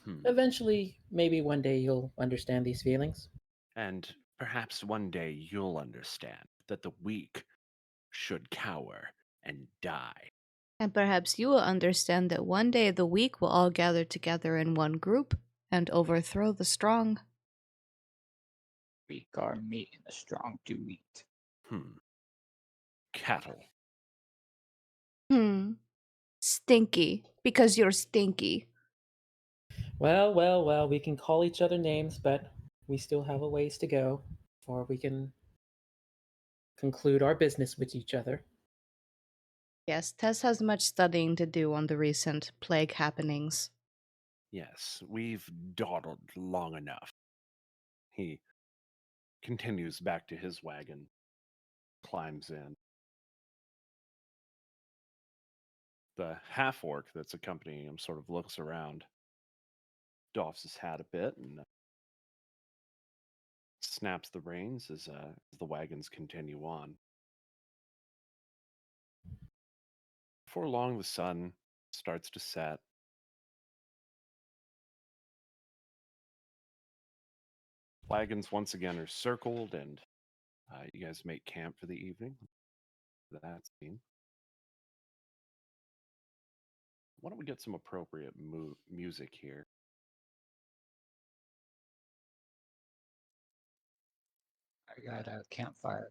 Hmm. Eventually, maybe one day you'll understand these feelings. And perhaps one day you'll understand that the weak should cower and die. And perhaps you will understand that one day the weak will all gather together in one group and overthrow the strong. Weak are meat and the strong do eat. Cattle. Stinky. Because you're stinky. Well, we can call each other names, but we still have a ways to go before we can conclude our business with each other. Yes, Tess has much studying to do on the recent plague happenings. Yes, we've dawdled long enough. He continues back to his wagon, climbs in. The half-orc that's accompanying him sort of looks around, doffs his hat a bit, and snaps the reins as the wagons continue on. Before long, the sun starts to set. Wagons once again are circled, and you guys make camp for the evening. That's scene. Why don't we get some appropriate music here? I got a campfire.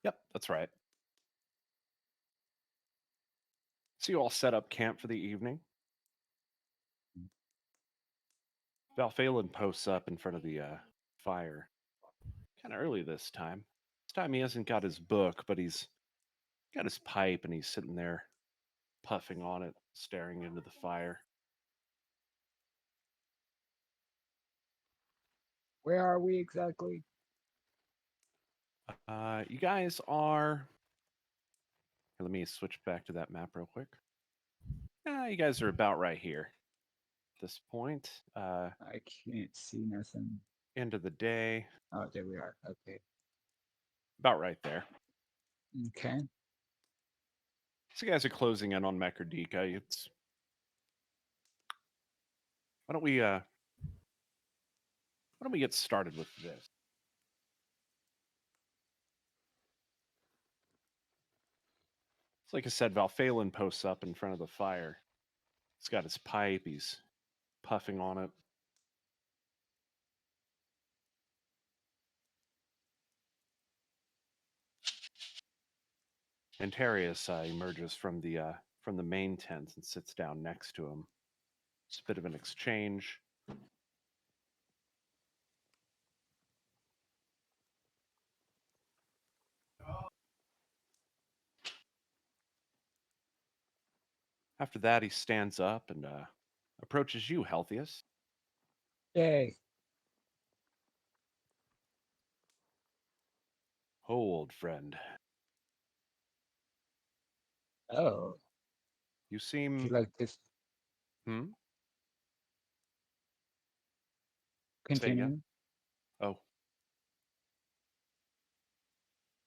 Yep, that's right. So you all set up camp for the evening. Valphalin posts up in front of the fire. Kind of early this time. This time he hasn't got his book, but he's got his pipe and he's sitting there puffing on it, staring into the fire. Where are we exactly? You guys are... Here, let me switch back to that map real quick. You guys are about right here. At this point, I can't see nothing. end of the day, Oh, there we are. Okay. about right there. Okay. So you guys are closing in on Mecherdika. It's... Why don't we get started with this? It's like I said, Valphalin posts up in front of the fire. He's got his pipe. He's puffing on it. Antarius emerges from the main tent and sits down next to him. It's a bit of an exchange. After that, he stands up and approaches you, Healthius. Yay. Oh, old friend. Oh. You Would seem... you like this? Hmm? Say again? Continue. Oh.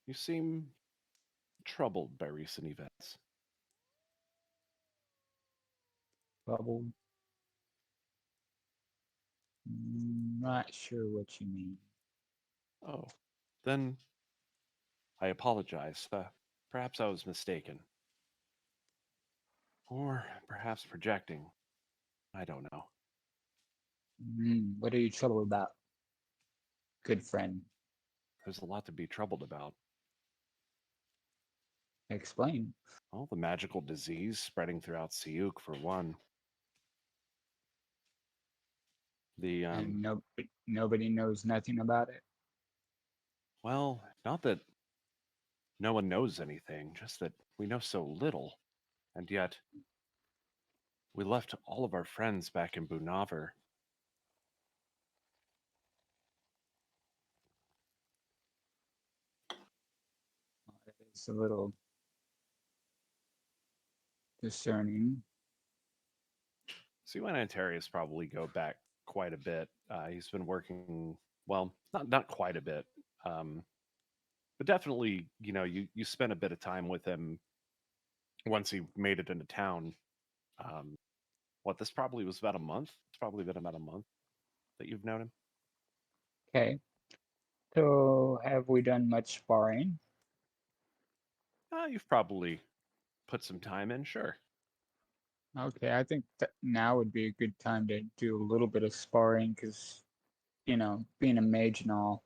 You seem troubled by recent events. Trouble. Not sure what you mean. Oh. Then I apologize. Perhaps I was mistaken. Or perhaps projecting. I don't know. What are you troubled about? Good friend. There's a lot to be troubled about. Explain. Well, the magical disease spreading throughout Siuk, for one. The, And nobody knows nothing about it. well, not that no one knows anything, just that we know so little. And yet, we left all of our friends back in Bunavar. It's a little discerning. So you and Antarius probably go back quite a bit. He's been working, well, not quite a bit, but definitely, you spent a bit of time with him once he made it into town. This probably was about a month. It's probably been about a month that you've known him. Okay. So have we done much sparring? You've probably put some time in, sure. Okay, I think that now would be a good time to do a little bit of sparring because, being a mage and all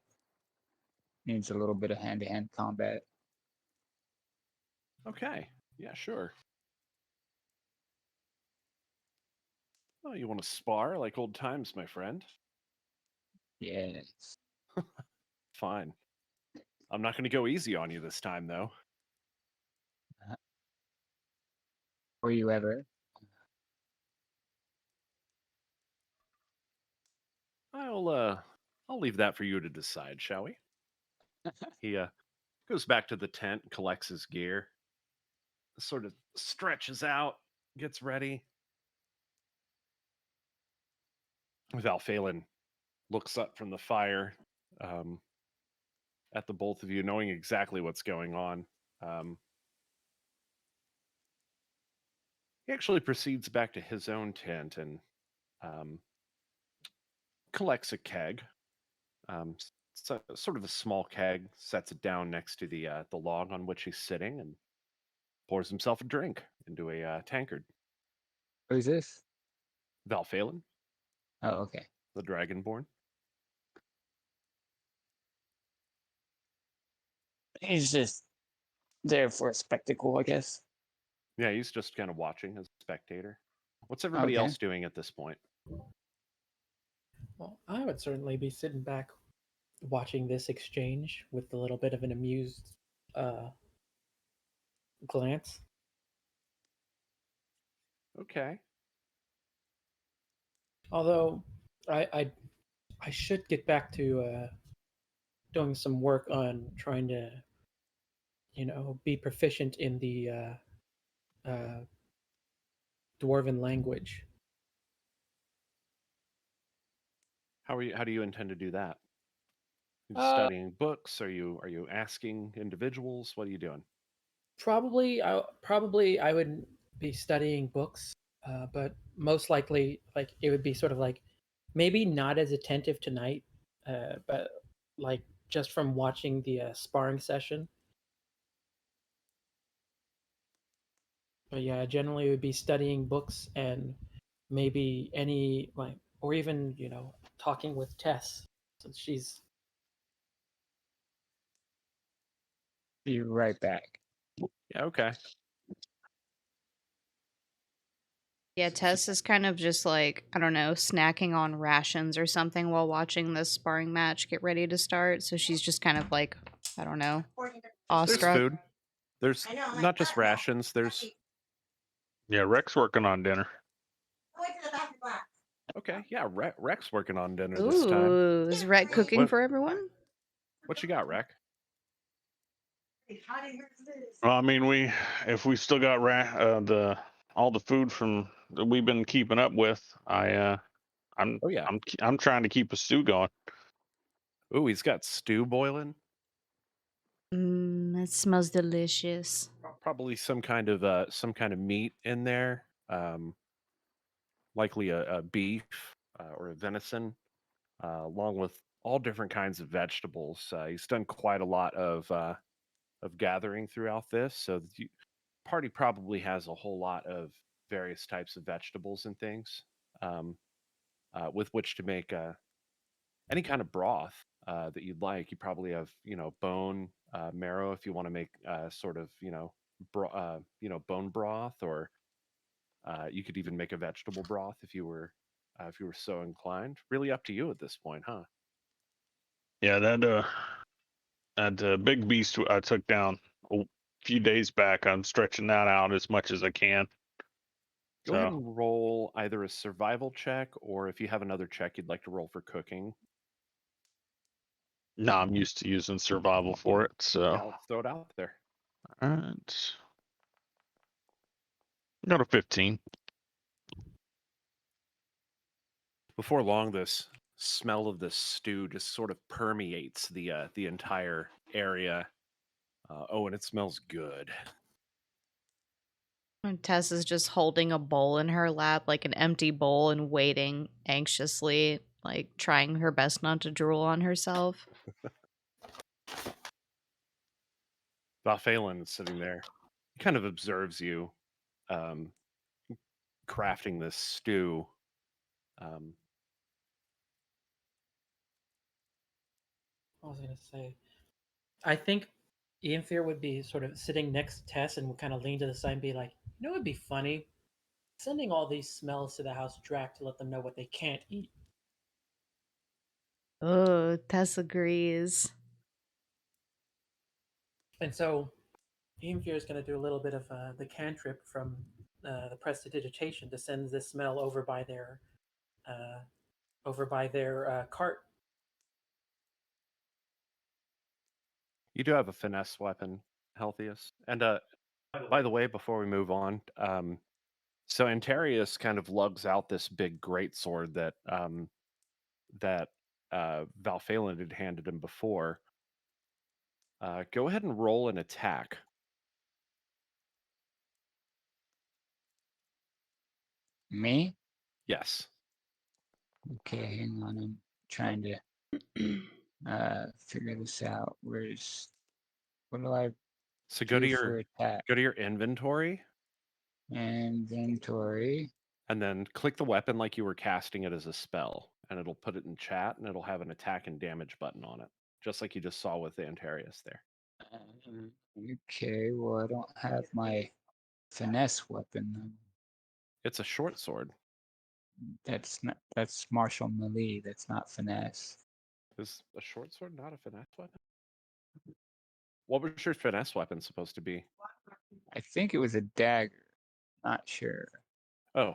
needs a little bit of hand-to-hand combat. Okay, yeah, sure. Oh, you want to spar like old times, my friend? Yes. Fine. I'm not going to go easy on you this time, though. Were you ever? I'll leave that for you to decide, shall we? He goes back to the tent, collects his gear, sort of stretches out, gets ready. Valphalin looks up from the fire at the both of you, knowing exactly what's going on. He actually proceeds back to his own tent and collects a keg, sort of a small keg, sets it down next to the log on which he's sitting, and pours himself a drink into a tankard. Who's this? Valphalin, Oh, okay. the Dragonborn. He's just there for a spectacle, I guess. Yeah, he's just kind of watching as a spectator. What's everybody Okay. else doing at this point? Well, I would certainly be sitting back watching this exchange with a little bit of an amused glance. Okay. Although I should get back to doing some work on trying to, be proficient in the dwarven language. How do you intend to do that? Are you Uh, studying books? Are you asking individuals? What are you doing? Probably I would be studying books, but most likely like it would be sort of like maybe not as attentive tonight, but like just from watching the sparring session. But yeah, generally it would be studying books and maybe any like, or even talking with Tess, since she's. Be right back. Yeah, okay. Yeah, Tess is kind of just like, I don't know, snacking on rations or something while watching this sparring match get ready to start. So she's just kind of like, I don't know, There's awestruck. food. There's not just rations. There's Yeah, Rex working on dinner. okay. Yeah, Rex working on dinner this time. Ooh, is Rhett cooking What for everyone? what you got, Rec? Well, I mean, if we still got all the food from that we've been keeping up with, I'm Oh yeah. I'm trying to keep a stew going. Ooh, he's got stew boiling. That smells delicious. Probably some kind of meat in there. Likely a beef or a venison, along with all different kinds of vegetables. He's done quite a lot of gathering throughout this, so the party probably has a whole lot of various types of vegetables and things um, with which to make any kind of broth that you'd like. You probably have bone marrow if you want to make sort of bone broth, or you could even make a vegetable broth if you were so inclined. Really up to you at this point, huh? Yeah, that big beast I took down a few days back. I'm stretching that out as much as I can. Go ahead So and roll either a survival check, or if you have another check you'd like to roll for cooking. no, I'm used to using survival for it. So Yeah, let's throw it out there. all right, got a 15. Before long, this smell of this stew just sort of permeates the entire area. Oh, and it smells good. And Tess is just holding a bowl in her lap, like an empty bowl, and waiting anxiously, like trying her best not to drool on herself. Valphalin is sitting there. He kind of observes you um, crafting this stew. Um, I was gonna say, I think Ianfear would be sort of sitting next to Tess and would kind of lean to the side and be like, it'd be funny sending all these smells to the House of Drach to let them know what they can't eat. Oh, Tess agrees. And so Ianfear is going to do a little bit of the cantrip from the prestidigitation to send this smell over by their cart. you do have a finesse weapon, Healthius. And by the way, before we move on, so Antarius kind of lugs out this big greatsword that Valphalin had handed him before. Go ahead and roll an attack. Me? Yes. Okay, hang on. I'm trying to figure this out. What do I So do for attack? go to your inventory Inventory. and then click the weapon like you were casting it as a spell, and it'll put it in chat, and it'll have an attack and damage button on it, just like you just saw with Antarius there. Okay, well I don't have my finesse weapon. It's a short sword. That's martial melee. That's not finesse. Is a short sword not a finesse weapon? What was your finesse weapon supposed to be? I think it was a dagger. Not sure. Oh,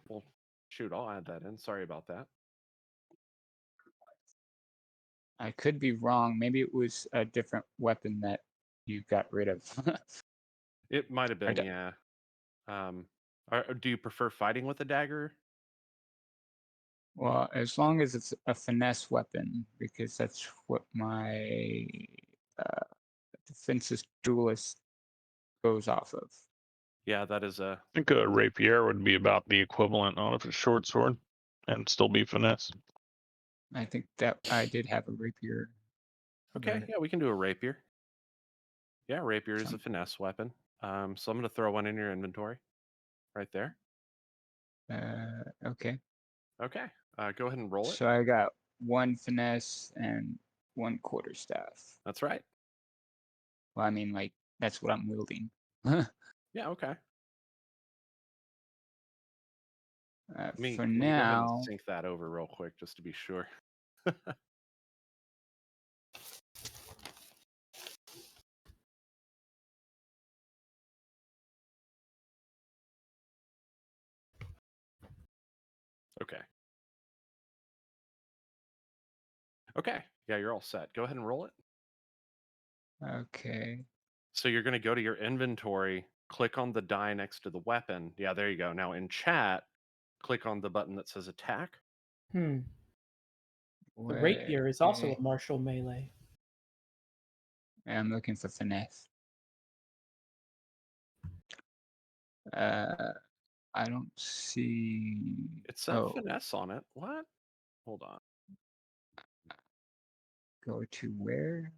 well, shoot, I'll add that in. Sorry about that. I could be wrong. Maybe it was a different weapon that you got rid of. It might have been, don't- yeah. Do you prefer fighting with a dagger? Well, as long as it's a finesse weapon, because that's what my uh, defensive duelist goes off of. Yeah, that is a. I think a rapier would be about the equivalent on a short sword, and still be finesse. I think that I did have a rapier. Okay, but yeah, we can do a rapier. Yeah, rapier is a some- finesse weapon. So I'm going to throw one in your inventory, right there. Okay. Okay. Go ahead and roll it. So I got 1 finesse and 1 quarterstaff. That's right. Well, I mean, like, that's what I'm wielding. Yeah. Okay. Let me For go ahead and now, sync that over real quick just to be sure. Okay. Okay. Yeah, you're all set. Go ahead and roll it. okay. So you're going to go to your inventory, click on the die next to the weapon. Yeah, there you go. Now in chat, click on the button that says attack. The rapier is also a martial melee. I'm looking for finesse. I don't see. It said finesse on it. What? Hold on. Go to where?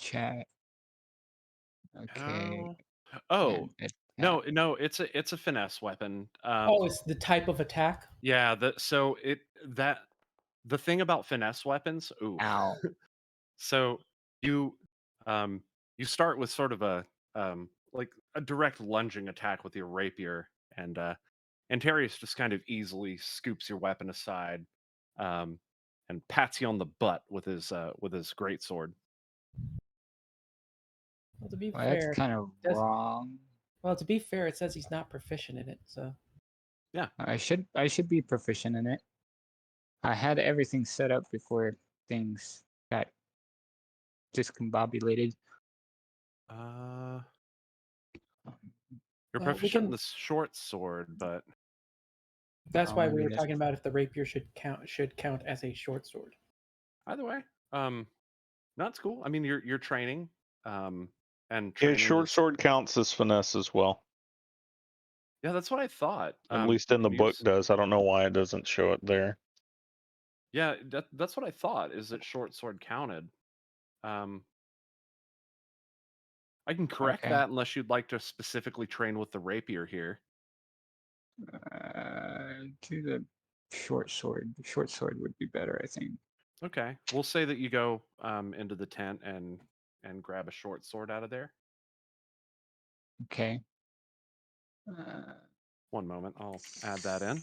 Chat. Okay. Oh, and no, it's a finesse weapon. Oh, it's the type of attack. Yeah, the thing about finesse weapons. Ooh. Ow. So you you start with sort of a like a direct lunging attack with your rapier, and Antarius just kind of easily scoops your weapon aside, and pats you on the butt with his greatsword. Well, to be Well, fair, that's kind of wrong. Well, to be fair, it says he's not proficient in it, so. Yeah. I should be proficient in it. I had everything set up before things got discombobulated. You're proficient in the short sword, but that's why we were talking about if the rapier should count as a short sword. Either way, that's cool. I mean, you're training, and yeah, short sword counts as finesse as well. Yeah, that's what I thought. At least in the book does. I don't know why it doesn't show it there. Yeah, that's what I thought. Is that short sword counted? I can correct that unless you'd like to specifically train with the rapier here. Do the short sword. The short sword would be better, I think. Okay, we'll say that you go into the tent and grab a short sword out of there. Okay. One moment, I'll add that in.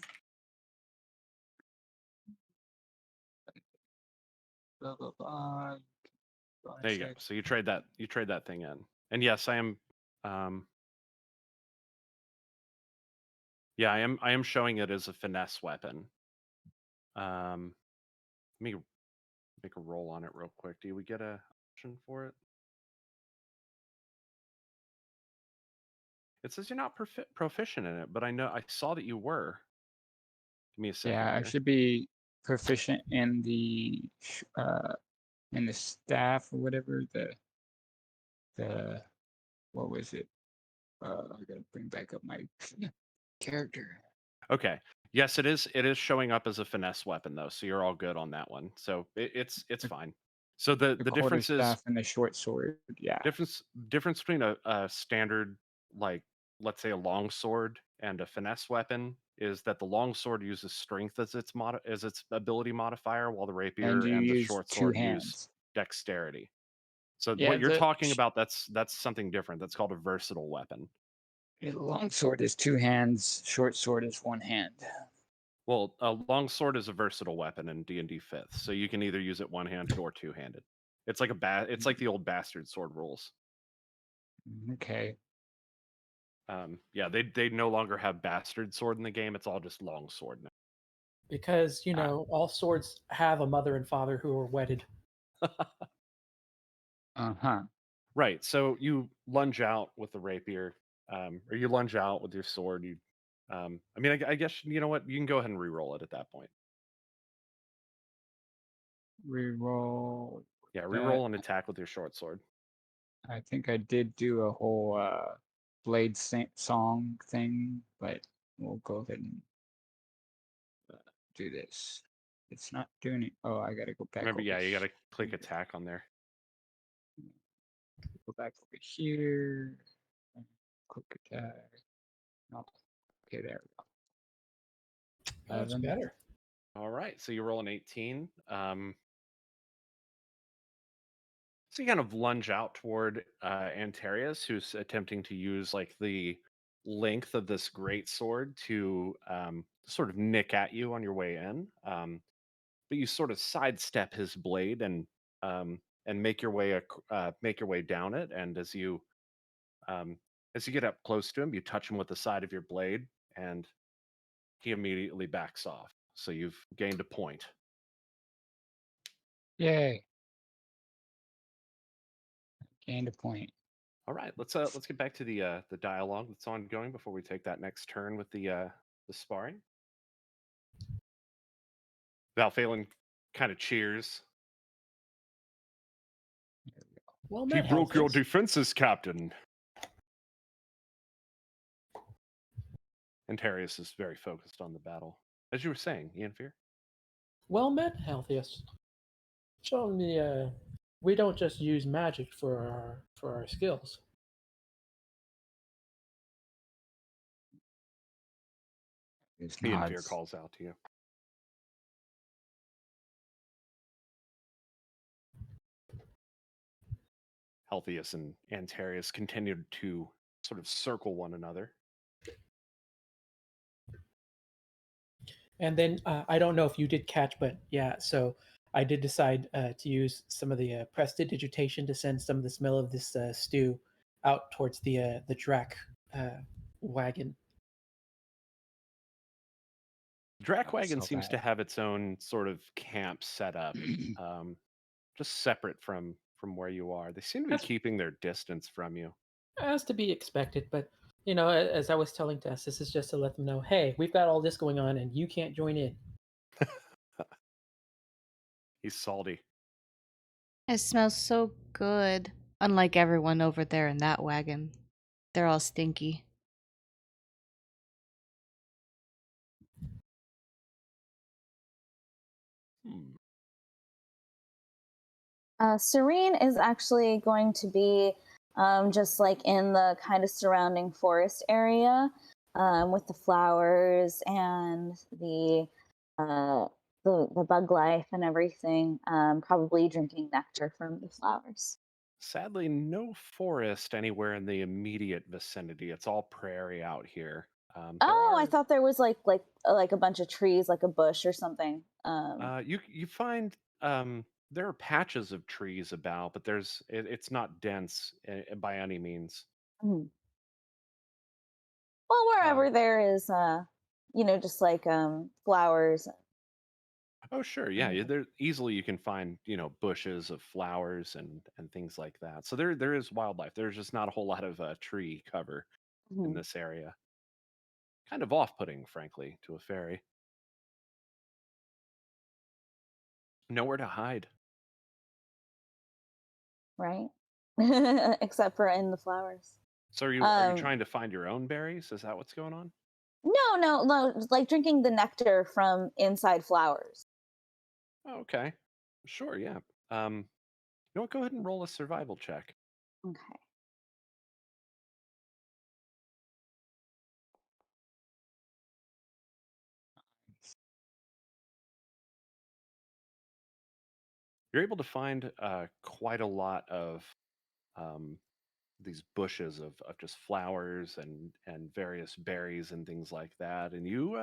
Blah blah blah. There you go. So you trade that thing in, and yes, I am. Yeah, I am showing it as a finesse weapon. Let me make a roll on it real quick. Do we get a option for it? It says you're not proficient in it, but I saw that you were. Give me a second. Yeah, here. I should be proficient in the staff or whatever. The what was it? I gotta bring back up my character. Okay. Yes, it is. It is showing up as a finesse weapon though, so you're all good on that one. So it's fine. So the difference is quarterstaff and the short sword. Yeah. Difference between a standard, like let's say a long sword, and a finesse weapon is that the long sword uses strength as its ability modifier, while the rapier and the short sword use dexterity. So Yeah, what you're talking about, that's something different. That's called a versatile weapon. Long sword is 2 hands. Short sword is 1 hand. Well, a long sword is a versatile weapon in D&D 5th, so you can either use it one-handed or two-handed. It's like it's like the old bastard sword rules. Okay. Yeah, they no longer have bastard sword in the game. It's all just long sword now. Because all swords have a mother and father who are wedded. Right. So you lunge out with the rapier, or you lunge out with your sword. You, I mean, I guess you know what? You can go ahead and re-roll it at that point. Reroll. Yeah, re-roll an attack with your short sword. I think I did do a whole blade song thing, but we'll go ahead and do this. It's not doing it. Oh, I gotta go back. Remember, yeah, you gotta click attack on there. Go back over here. Quick attack. Nope. Okay, there we go. That's 11. better. All right, so you roll an 18. So you kind of lunge out toward Antarius, who's attempting to use like the length of this great sword to sort of nick at you on your way in. But you sort of sidestep his blade and make your way make your way down it. And as you get up close to him, you touch him with the side of your blade, and he immediately backs off. So you've gained a point. Yay. Gained a point. All right, let's get back to the dialogue that's ongoing before we take that next turn with the sparring. Valphalin kind of cheers. Well He met, broke your Helphus. defenses, Captain. Antarius is very focused on the battle. As you were saying, Ian Fear. Well met, Helphus. Showing the we don't just use magic for our skills. It's Ian Fear nods. calls out to you. Helthius and Antarius continued to sort of circle one another. And then I don't know if you did catch, but yeah, so I did decide to use some of the prestidigitation to send some of the smell of this stew out towards the Drach wagon. Drach Oh, wagon so seems to bad. have its own sort of camp set up, just separate from where you are. They seem to be That's- keeping their distance from you. As to be expected, but you know, as I was telling Tess, this is just to let them know, hey, we've got all this going on, and you can't join in. He's salty. It smells so good. Unlike everyone over there in that wagon. They're all stinky. Hmm. Cyrene is actually going to be just like in the kind of surrounding forest area with the flowers and the bug life and everything. Probably drinking nectar from the flowers. Sadly, no forest anywhere in the immediate vicinity. It's all prairie out here. I thought there was like a bunch of trees, like a bush or something. You find there are patches of trees about, but it's not dense by any means. Mhm. Well, wherever there is, just like flowers. Oh, sure, yeah. Mhm. There easily you can find bushes of flowers and things like that. So there is wildlife. There's just not a whole lot of tree cover in Mhm. this area. Kind of off-putting, frankly, to a fairy. Nowhere to hide. Right? Except for in the flowers. So are you trying to find your own berries? Is that what's going on? No, like drinking the nectar from inside flowers. Oh, okay. Sure, yeah. You know what? Go ahead and roll a survival check. Okay. You're able to find quite a lot of um, these bushes of just flowers and various berries and things like that, and you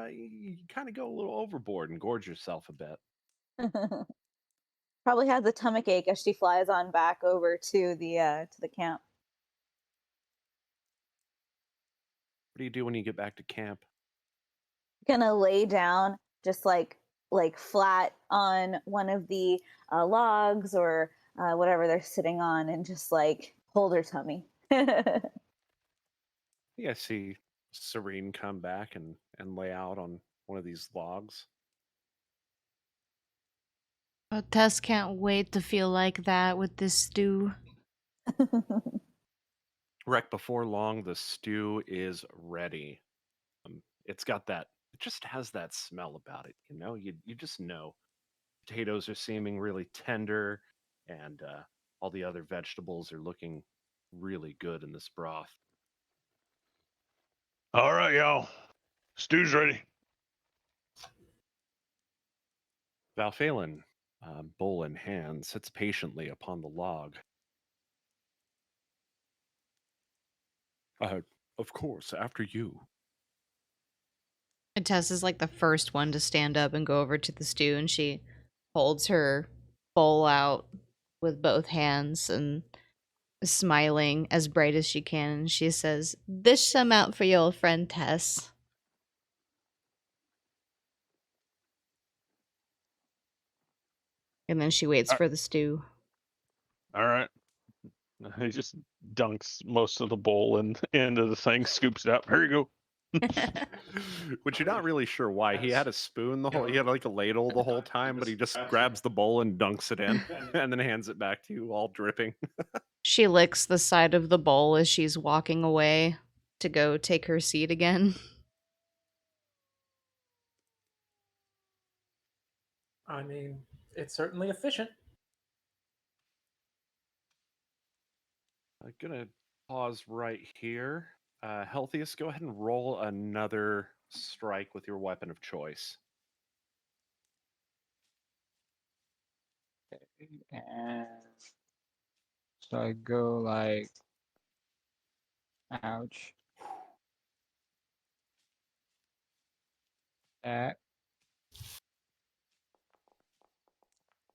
kind of go a little overboard and gorge yourself a bit. Probably has a stomach ache as she flies on back over to the camp. What do you do when you get back to camp? Gonna lay down just like flat on one of the logs or whatever they're sitting on and just like hold her tummy. Yeah, I see Cyrene come back and lay out on one of these logs. Oh, Tess can't wait to feel like that with this stew. Right before long, the stew is ready. It's got that. It just has that smell about it. You just know. Potatoes are seeming really tender, and all the other vegetables are looking really good in this broth. All right, y'all. Stew's ready. Valphalin, bowl in hand, sits patiently upon the log. Of course, after you. And Tess is like the first one to stand up and go over to the stew, and she holds her bowl out with both hands and smiling as bright as she can, and she says, "Dish some out for your old friend Tess." And then she waits for the stew. All right. He just dunks most of the bowl into the thing, scoops it up. Here you go. Which you're not really sure why. He had a spoon he had like a ladle the whole time, but he just grabs the bowl and dunks it in and then hands it back to you all dripping. She licks the side of the bowl as she's walking away to go take her seat again. I mean, it's certainly efficient. I'm gonna pause right here. Healthiest, go ahead and roll another strike with your weapon of choice. And so I go like, ouch. That.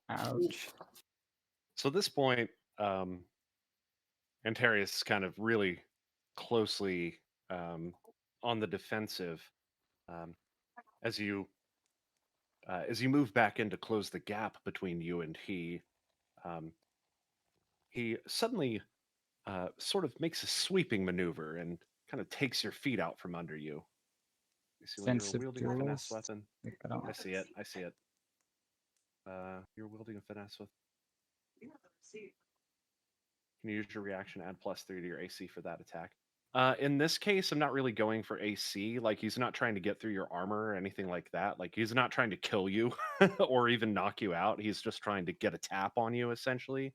Ouch. So at this point, Antarius is kind of really closely on the defensive as you move back in to close the gap between you and he. He suddenly sort of makes a sweeping maneuver and kind of takes your feet out from under you. You see when you're Sensitive wielding a finesse duelist. weapon? I don't I see it. I see it. You're wielding a finesse with. Can you use your reaction, add +3 to your AC for that attack? In this case, I'm not really going for AC. Like, he's not trying to get through your armor or anything like that. Like, he's not trying to kill you or even knock you out. He's just trying to get a tap on you, essentially.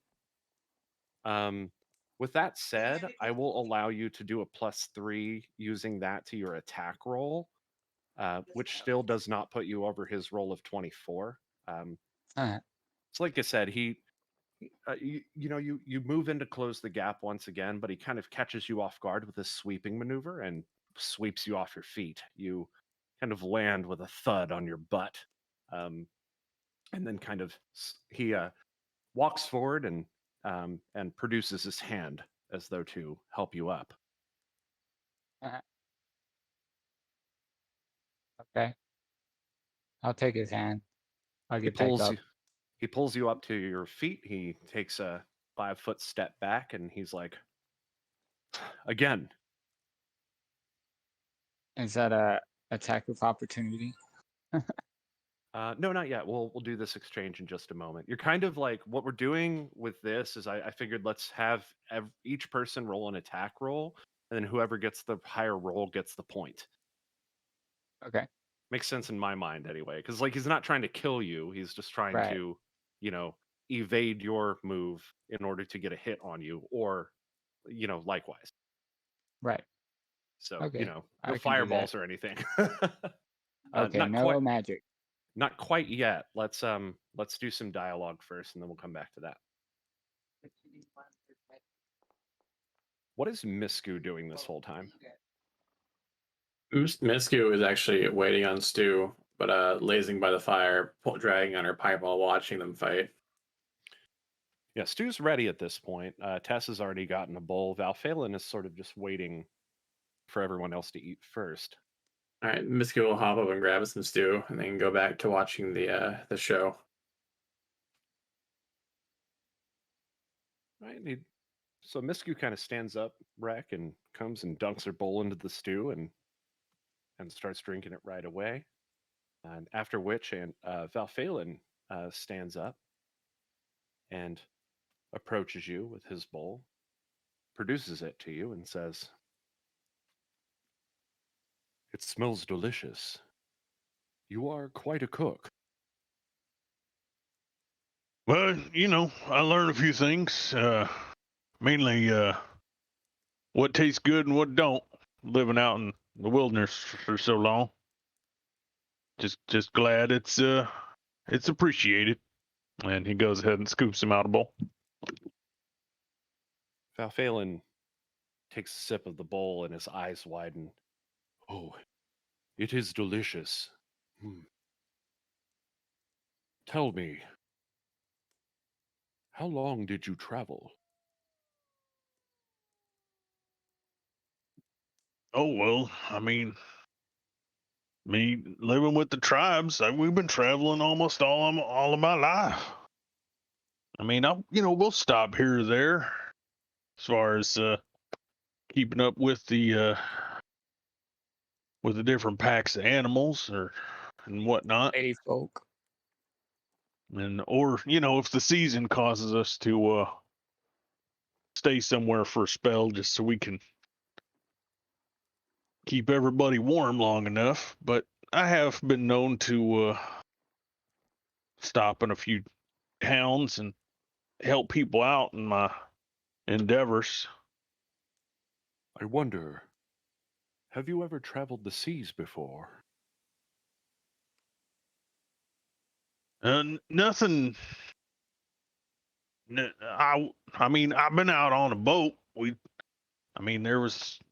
With that said, I will allow you to do a +3 using that to your attack roll, which still does not put you over his roll of 24. Alright. So like I said, you move in to close the gap once again, but he kind of catches you off guard with a sweeping maneuver and sweeps you off your feet. You kind of land with a thud on your butt, and then kind of he walks forward and produces his hand as though to help you up. Okay. I'll take his hand. I'll He get back pulls up. you. He pulls you up to your feet. He takes a 5-foot step back, and he's like, "Again." Is that a attack of opportunity? No, not yet. We'll do this exchange in just a moment. You're kind of like what we're doing with this is I figured let's have each person roll an attack roll, and then whoever gets the higher roll gets the point. Okay. Makes sense in my mind anyway, because like he's not trying to kill you. He's just trying Right. to, evade your move in order to get a hit on you, or, likewise. Right. So Okay. no I can do fireballs that. or anything. Okay. Not No quite. magic. Not quite yet. Let's do some dialogue first, and then we'll come back to that. What is Misku doing this whole time? Misku is actually waiting on Stu, but lazing by the fire, dragging on her pipe while watching them fight. Yeah, Stu's ready at this point. Tess has already gotten a bowl. Valphalin is sort of just waiting for everyone else to eat first. All right, Misku will hop up and grab some stew, and then go back to watching the show. Right. So Misku kind of stands up, Rek, and comes and dunks her bowl into the stew and starts drinking it right away. And after which, Valphalin stands up and approaches you with his bowl, produces it to you, and says, "It smells delicious. You are quite a cook." Well, I learned a few things. Mainly what tastes good and what don't. Living out in the wilderness for so long. Just glad it's appreciated. And he goes ahead and scoops him out a bowl. Valphalin takes a sip of the bowl and his eyes widen. Oh, it is delicious. Tell me, how long did you travel? Oh well, I mean, me living with the tribes, we've been traveling almost all of my life. I mean, we'll stop here or there as far as keeping up with the different packs of animals and whatnot. Lady folk. Or if the season causes us to stay somewhere for a spell just so we can keep everybody warm long enough. But I have been known to stop in a few towns and help people out in my endeavors. I wonder, have you ever traveled the seas before? Nothing. I mean, I've been out on a boat.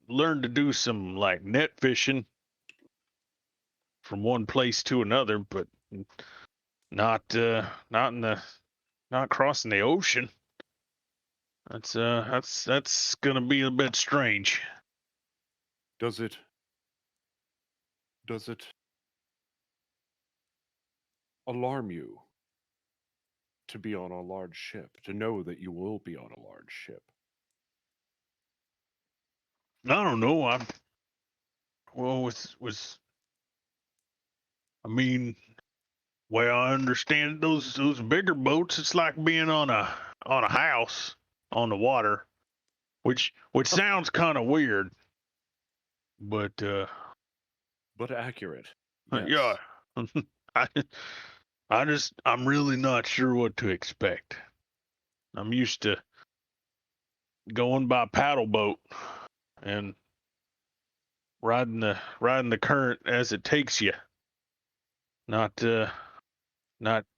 Learned to do some like net fishing from one place to another, but not crossing the ocean. That's gonna be a bit strange. Does it alarm you to be on a large ship, to know that you will be on a large ship? I don't know. I mean, well, I understand those bigger boats. It's like being on a house on the water, which sounds kind of weird, but But accurate. Yes. yeah. I'm really not sure what to expect. I'm used to going by paddle boat and riding the current as it takes you. Not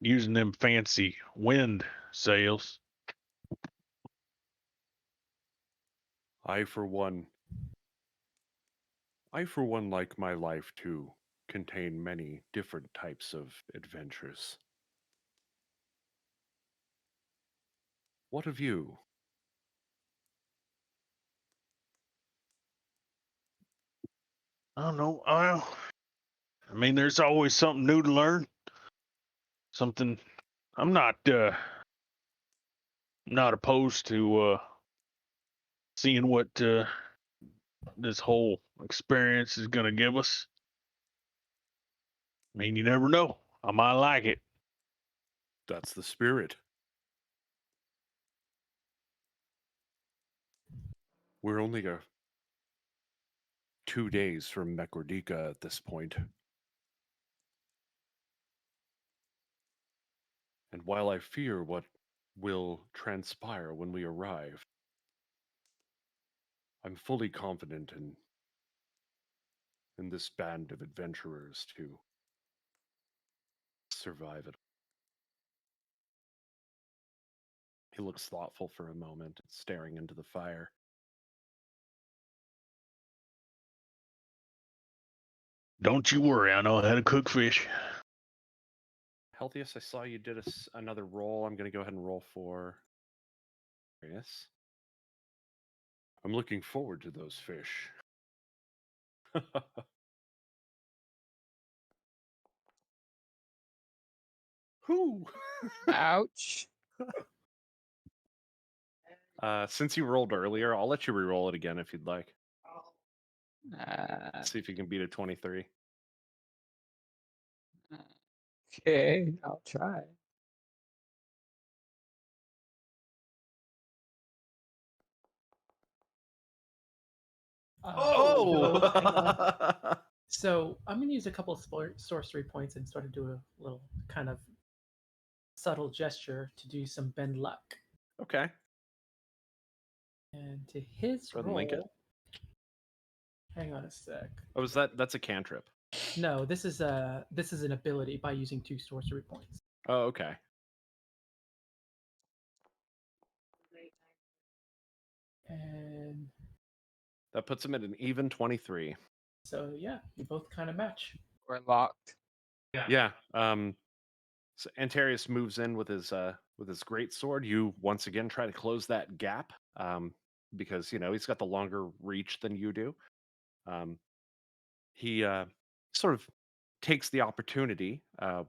using them fancy wind sails. I for one like my life to contain many different types of adventures. What of you? I don't know. I mean, there's always something new to learn. Something I'm not opposed to seeing what this whole experience is going to give us. I mean, you never know. I might like it. That's the spirit. We're only 2 days from Mekordika at this point. And while I fear what will transpire when we arrive, I'm fully confident in this band of adventurers to survive it. He looks thoughtful for a moment, staring into the fire. Don't you worry, I know how to cook fish. Healthiest, I saw you did another roll. I'm going to go ahead and roll for Yes. I'm looking forward to those fish. Whoo! Ouch. Since you rolled earlier, I'll let you re-roll it again if you'd like. Uh, See if you can beat a 23. okay, I'll try. Hang on. So I'm going to use a couple of sorcery points and sort of do a little kind of subtle gesture to do some bend luck. Okay. And to his Go ahead and link it. roll, Hang on a sec. Oh, that's a cantrip? No, this is an ability by using 2 sorcery points. Oh, okay. And That puts him at an even 23. so yeah, you both kind of match. We're locked. Yeah. So Antarius moves in with his great sword. You once again try to close that gap, because he's got the longer reach than you do. He sort of takes the opportunity,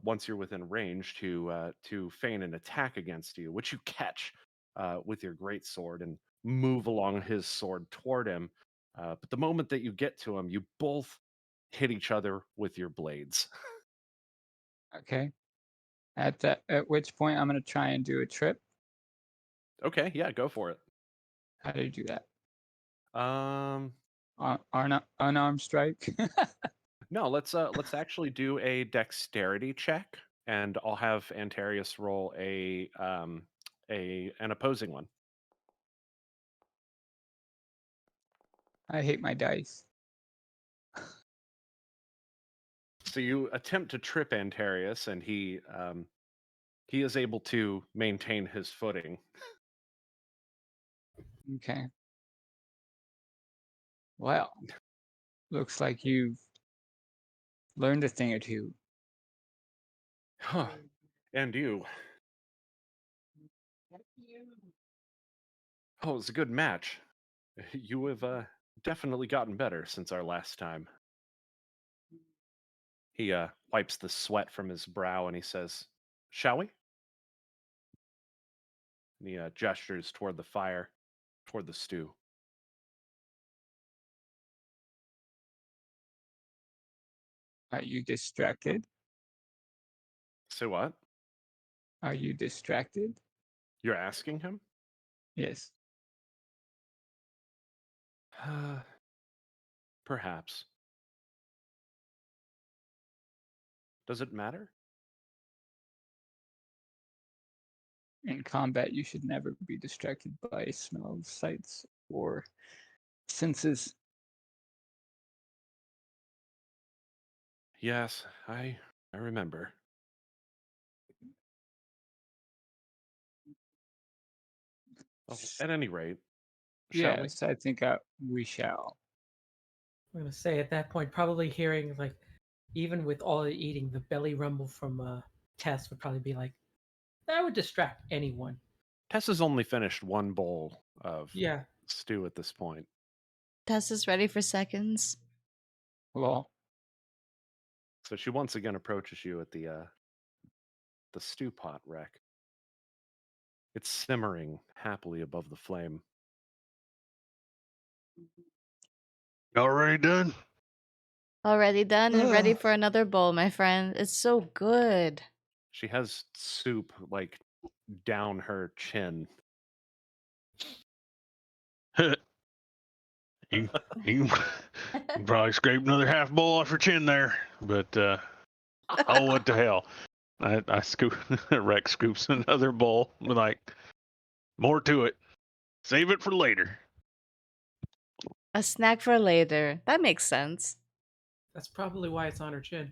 once you're within range, to feign an attack against you, which you catch with your great sword and move along his sword toward him. But the moment that you get to him, you both hit each other with your blades. Okay. At which point I'm gonna try and do a trip. Okay, yeah, go for it. How do you do that? Um, Unarmed strike. no, let's actually do a dexterity check, and I'll have Antarius roll an opposing one. I hate my dice. So you attempt to trip Antarius, and he is able to maintain his footing. Okay. Well, looks like you've learned a thing or two. Huh. And you. Oh, it's a good match. You have definitely gotten better since our last time. He wipes the sweat from his brow and he says, "Shall we?" And he gestures toward the fire, toward the stew. Are you distracted? So what? Are you distracted? You're asking him? Yes. Perhaps. Does it matter? In combat, you should never be distracted by smells, sights, or senses. Yes, I remember. Well, at any rate, shall we? Yes, I think we shall. I'm gonna say at that point, probably hearing like, even with all the eating, the belly rumble from Tess would probably be like, that would distract anyone. Tess has only finished one bowl of Yeah. stew at this point. Tess is ready for seconds. Well, So she once again approaches you at the stew pot wreck. It's simmering happily above the flame. Already done? Already done and ready for another bowl, my friend. It's so good. She has soup like down her chin. you, you can probably scrape another half bowl off your chin there, but oh, what the hell! I scoop. Rex scoops another bowl. Like, more to it. Save it for later. A snack for later. That makes sense. That's probably why it's on her chin.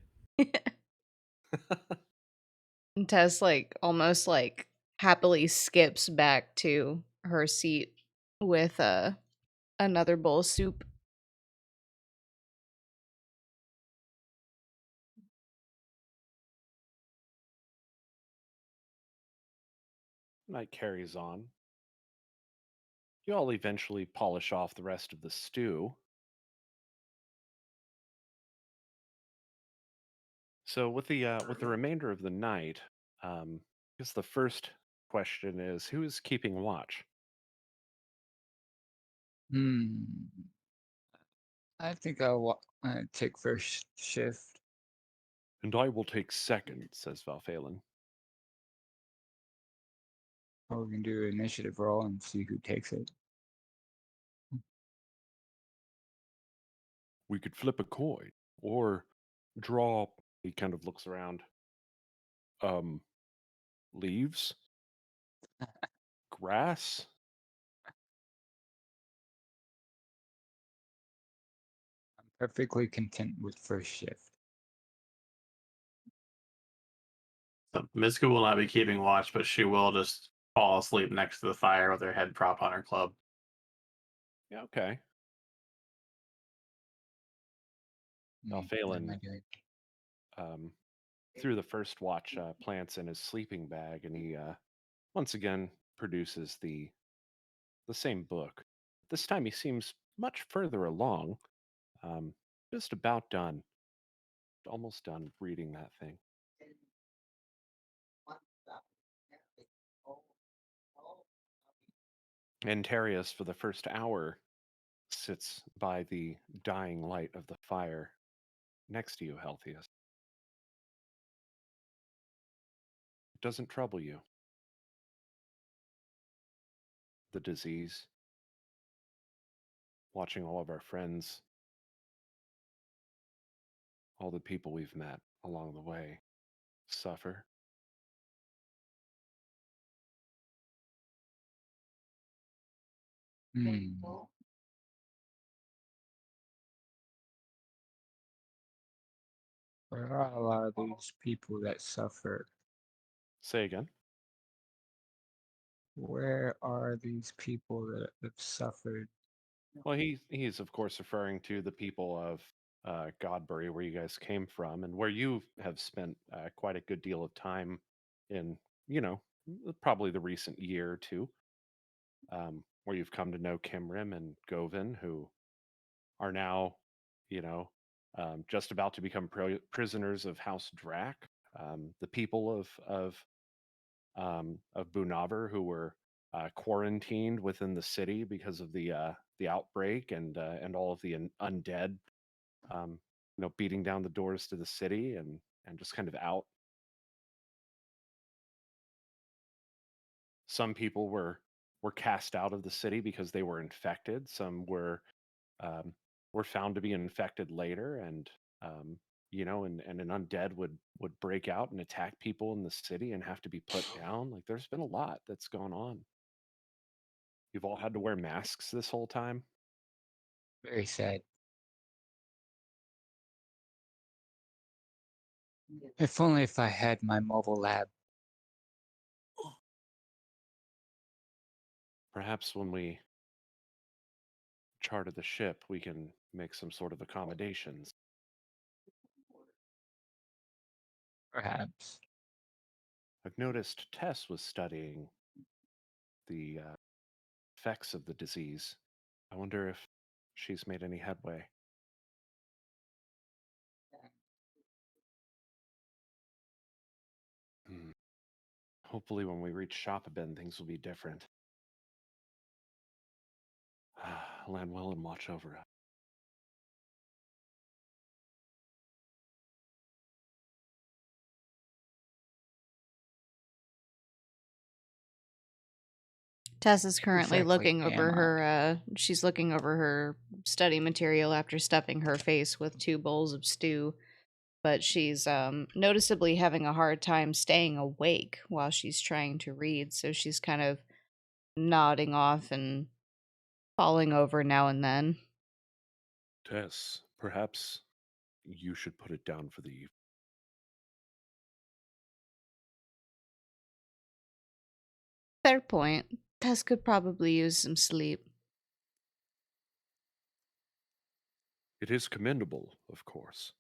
And Tess almost happily skips back to her seat with another bowl of soup. Night carries on. You all eventually polish off the rest of the stew. So with the remainder of the night, I guess the first question is, who is keeping watch? I think I'll take first shift. And I will take second, says Valphalin. Or we can do an initiative roll and see who takes it. We could flip a coin or draw. He kind of looks around. Leaves, grass. Perfectly content with first shift. So Misku will not be keeping watch, but she will just fall asleep next to the fire with her head propped on her club. Yeah, okay. Now, What am I Phelan, doing? through the first watch, plants in his sleeping bag, and he once again produces the same book. This time he seems much further along, just about done, almost done reading that thing. And Terius, for the first hour, sits by the dying light of the fire next to you, Healthiest. It doesn't trouble you. The disease, watching all of our friends, all the people we've met along the way suffer. Hmm. There are a lot of these people that suffer. Say again. Where are these people that have suffered? Well, he's of course referring to the people of Godbury, where you guys came from, and where you have spent quite a good deal of time in, probably the recent year or two, where you've come to know Kimrim and Govin, who are now, you know, just about to become prisoners of House Drach. The people of Bunavar who were quarantined within the city because of the outbreak and all of the undead, beating down the doors to the city and just kind of out. Some people were cast out of the city because they were infected. Some were found to be infected later, and and an undead would break out and attack people in the city and have to be put down. Like, there's been a lot that's gone on. You've all had to wear masks this whole time. Very sad. If only if I had my mobile lab. Perhaps when we charter the ship, we can make some sort of accommodations. Perhaps. I've noticed Tess was studying the effects of the disease. I wonder if she's made any headway. Hmm. Hopefully, when we reach Shopabin, things will be different. Land well and watch over us. Tess is currently Exactly looking over am I? her she's looking over her study material after stuffing her face with 2 bowls of stew, but she's noticeably having a hard time staying awake while she's trying to read, so she's kind of nodding off and falling over now and then. Tess, perhaps you should put it down for the evening. Fair point. Tess could probably use some sleep. It is commendable, of course,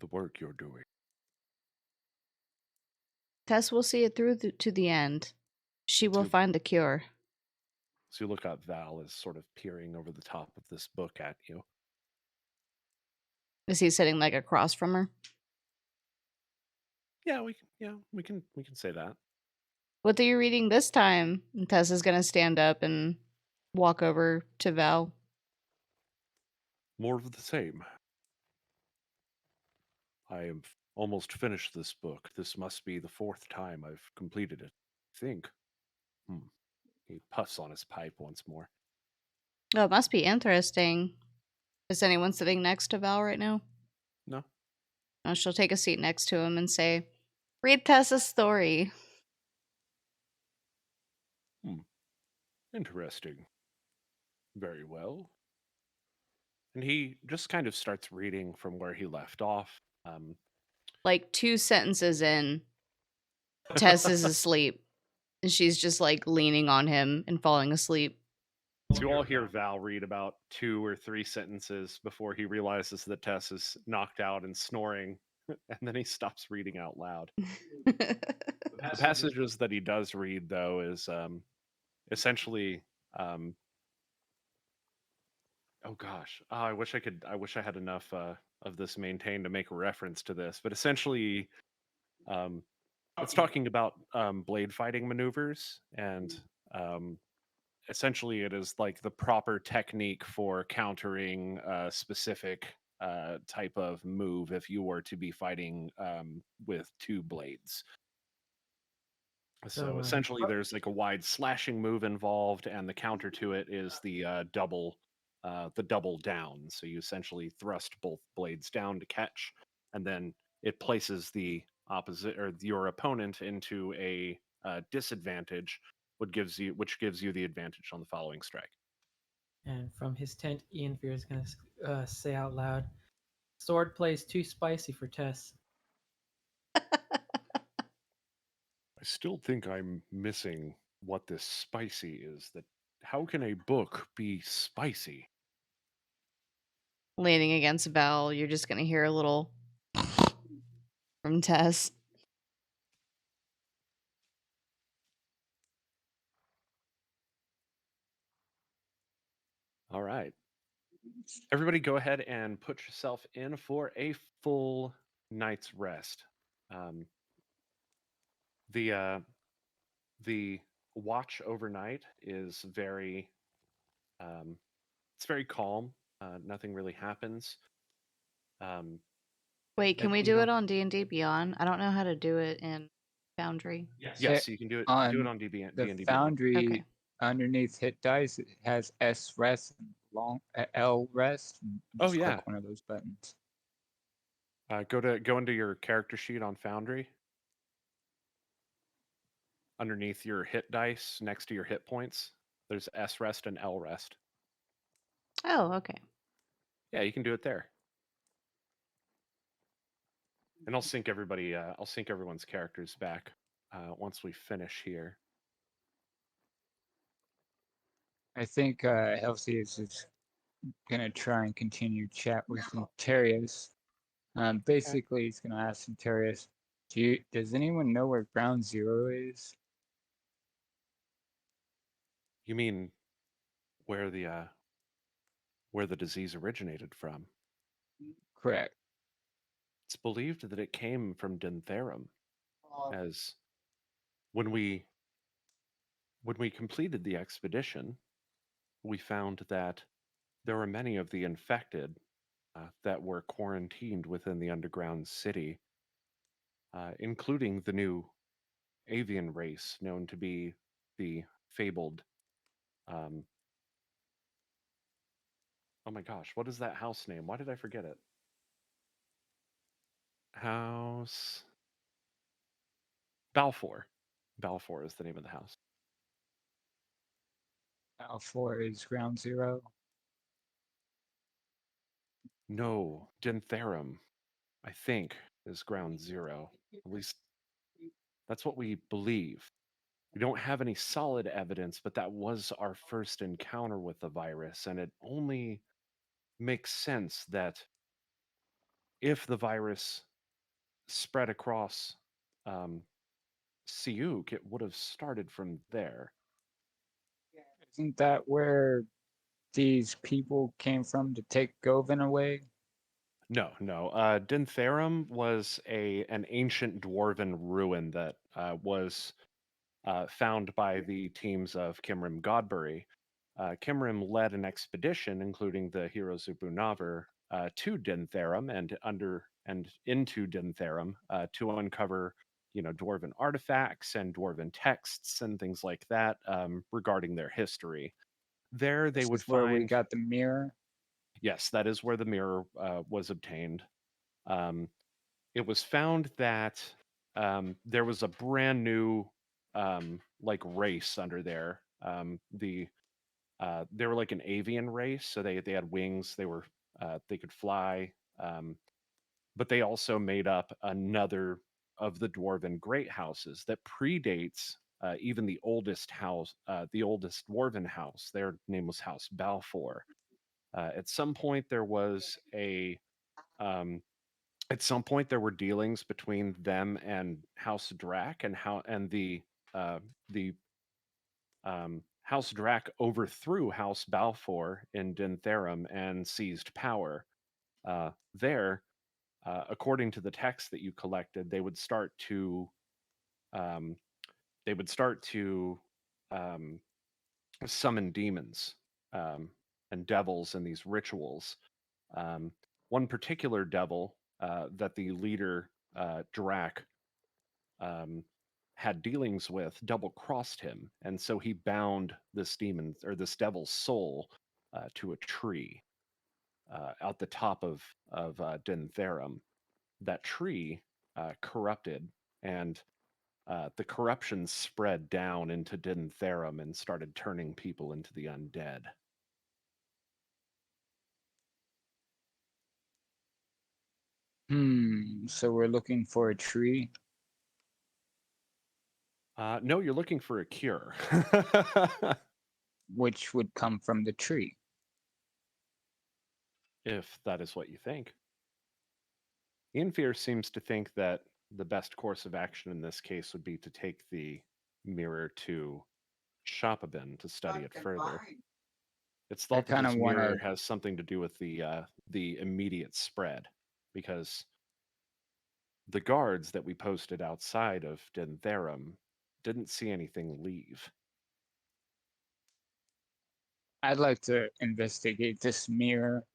the work you're doing. Tess will see it through to the end. She will So- find the cure. So you look up, Val is sort of peering over the top of this book at you. Is he sitting like across from her? Yeah, we can say that. What are you reading this time? And Tess is gonna stand up and walk over to Val. More of the same. I am almost finished this book. This must be the 4th time I've completed it. I think. He puffs on his pipe once more. Oh, it must be interesting. Is anyone sitting next to Val right now? No? Oh, she'll take a seat next to him and say, "Read Tessa's story." Interesting. Very well. And he just kind of starts reading from where he left off. Like 2 sentences in, Tess is asleep. And she's just like leaning on him and falling asleep. So you all hear Val read about 2 or 3 sentences before he realizes that Tess is knocked out and snoring, and then he stops reading out loud. The passages that he does read, though, is essentially. Oh gosh, I wish I had enough of this maintained to make a reference to this, but essentially, it's talking about blade fighting maneuvers, and essentially it is like the proper technique for countering a specific type of move if you were to be fighting with 2 blades. So essentially there's like a wide slashing move involved, and the counter to it is the double down. So you essentially thrust both blades down to catch, and then it places the opposite or your opponent into a disadvantage, which gives you the advantage on the following strike. And from his tent, Ian Fear is going to say out loud, "Sword plays too spicy for Tess." I still think I'm missing what this spicy is. That how can a book be spicy? Leaning against Val, you're just gonna hear a little from Tess. All right. Everybody go ahead and put yourself in for a full night's rest. Um, the watch overnight is very it's very calm. Nothing really happens. Wait, can and we you do know- it on D&D Beyond? I don't know how to do it in Foundry. Yes, you can do it. Do it on DB, the D&D Beyond. Foundry. Okay. Underneath hit dice, it has S rest and L rest. And Oh, just yeah. click one of those buttons. Go into your character sheet on Foundry. Underneath your hit dice, next to your hit points, there's S rest and L rest. Oh, okay. Yeah, you can do it there. And I'll sync everybody. I'll sync everyone's characters back once we finish here. I think Helsius is gonna try and continue chat with Centarius. Basically, he's gonna ask Centarius, does anyone know where Ground Zero is? You mean where the disease originated from? Correct. It's believed that it came from Dintherum, as when we completed the expedition, we found that there were many of the infected that were quarantined within the underground city, including the new avian race known to be the fabled. Oh my gosh, what is that house name? Why did I forget it? House Balfour. Balfour is the name of the house. L4 is Ground Zero. No, Dintherum, I think, is ground zero. At least that's what we believe. We don't have any solid evidence, but that was our first encounter with the virus, and it only makes sense that if the virus spread across Siuk, it would have started from there. Isn't that where these people came from to take Govan away? No. Dintherum was an ancient dwarven ruin that was found by the teams of Kimrim Godbury. Kimrim led an expedition, including the heroes of Bunavar, to Dintherum and into Dintherum to uncover, dwarven artifacts and dwarven texts and things like that regarding their history. There, they This would is where we find. got the mirror. Yes, that is where the mirror was obtained. It was found that there was a brand new like race under there. They were like an avian race, so they had wings. They were They could fly, but they also made up another of the dwarven great houses that predates even the oldest house, the oldest dwarven house. Their name was House Balfour. At some point, there was a at some point there were dealings between them and House Drach, and the House Drach overthrew House Balfour in Dintherum and seized power. There, according to the text that you collected, um, they would start to um, summon demons and devils in these rituals. One particular devil that the leader Drach um, had dealings with double crossed him, and so he bound this demon or this devil's soul to a tree out the top of Dintherum. That tree corrupted, and the corruption spread down into Dintherum and started turning people into the undead. So we're looking for a tree. No, you're looking for a cure. Which would come from the tree. If that is what you think. Infear seems to think that the best course of action in this case would be to take the mirror to Shopabin to study it further. It's thought that kinda this mirror wanna- has something to do with the immediate spread, because the guards that we posted outside of Dintherum didn't see anything leave. I'd like to investigate this mirror.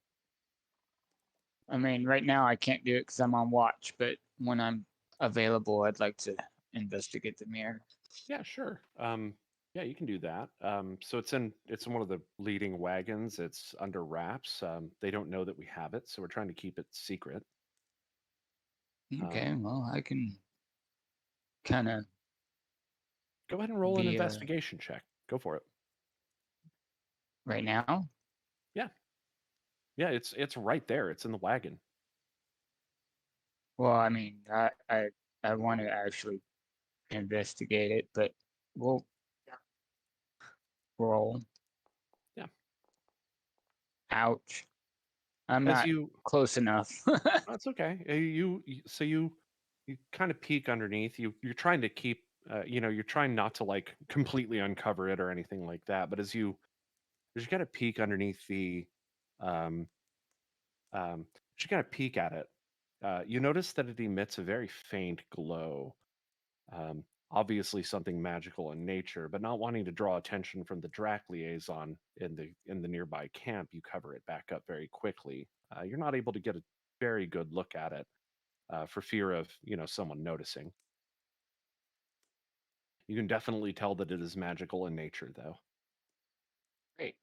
I mean, right now I can't do it because I'm on watch, but when I'm available, I'd like to investigate the mirror. Yeah, sure. Yeah, you can do that. So it's in one of the leading wagons. It's under wraps. They don't know that we have it, so we're trying to keep it secret. Okay, well, I can kind of Go ahead and roll an be investigation check. Go for it. right now. Yeah, it's right there. It's in the wagon. Well, I mean, I want to actually investigate it, but we'll roll. Yeah. Ouch. I'm As not you, close enough. that's okay. So you kind of peek underneath. You're trying to keep, you're trying not to like completely uncover it or anything like that. But as you kind of peek underneath um, as you kind of peek at it, you notice that it emits a very faint glow. Obviously something magical in nature, but not wanting to draw attention from the Drach liaison in the nearby camp, you cover it back up very quickly. You're not able to get a very good look at it for fear of someone noticing. You can definitely tell that it is magical in nature, though. Great.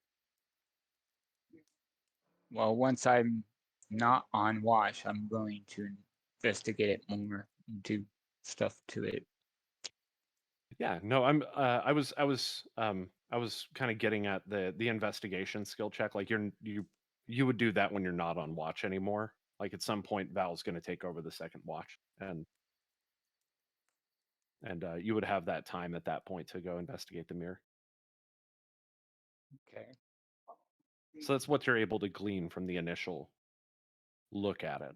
Well, once I'm not on watch, I'm going to investigate it more and do stuff to it. Yeah, no, I was kind of getting at the investigation skill check. Like you would do that when you're not on watch anymore. Like at some point, Val's going to take over the second watch, and you would have that time at that point to go investigate the mirror. Okay. So that's what you're able to glean from the initial look at it.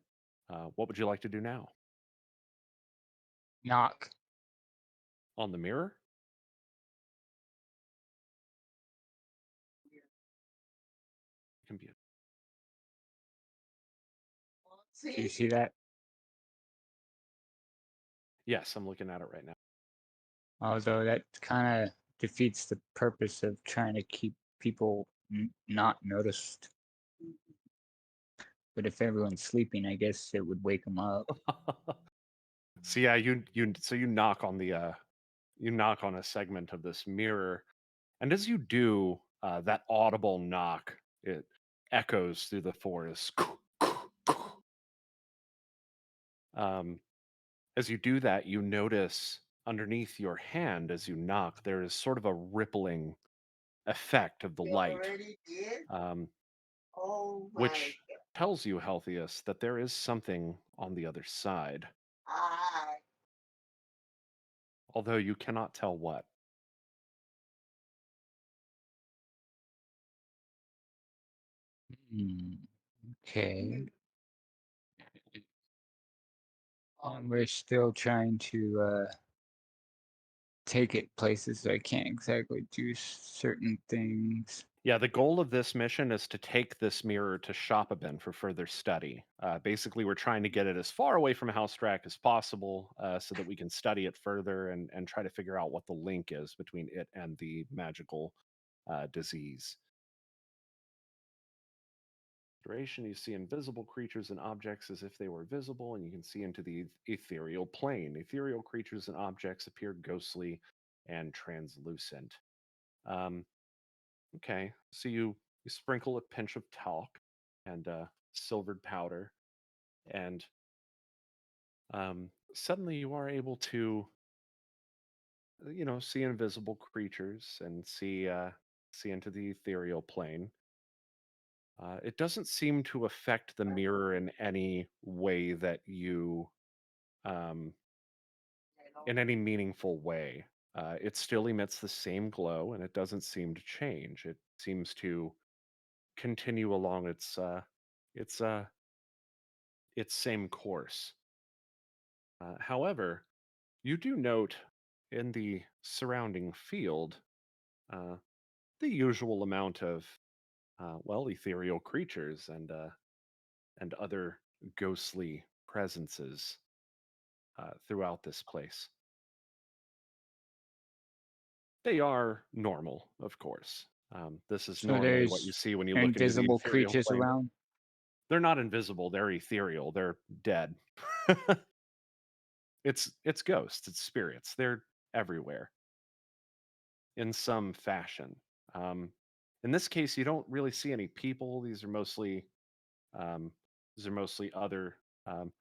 What would you like to do now Knock. on the mirror? Can be. Do you see that? Yes, I'm looking at it right now. Although that kind of defeats the purpose of trying to keep people not noticed. But if everyone's sleeping, I guess it would wake them up. So yeah, you knock on the you knock on a segment of this mirror, and as you do, that audible knock, it echoes through the forest. As you do that, you notice underneath your hand as you knock, there is sort of a rippling effect of the light, which tells you, Healthiest, that there is something on the other side. Although you cannot tell what. Okay. We're still trying to take it places so I can't exactly do certain things. Yeah, the goal of this mission is to take this mirror to Shopabin for further study. Basically, we're trying to get it as far away from House Drach as possible so that we can study it further and try to figure out what the link is between it and the magical disease. Duration, you see invisible creatures and objects as if they were visible, and you can see into the ethereal plane. Ethereal creatures and objects appear ghostly and translucent. Okay, so you sprinkle a pinch of talc and silvered powder, and suddenly you are able to, see invisible creatures and see into the ethereal plane. It doesn't seem to affect the mirror in any way that you, um, in any meaningful way. It still emits the same glow, and it doesn't seem to change. It seems to continue along its its same course. However, you do note in the surrounding field uh, the usual amount of ethereal creatures and other ghostly presences throughout this place. They are normal, of course. This is So normally what you there's see when you look into the invisible ethereal creatures plane. around. They're not invisible, they're ethereal, they're dead. It's ghosts, it's spirits. They're everywhere in some fashion. Um, in this case, you don't really see any people. Um, these are mostly other, um,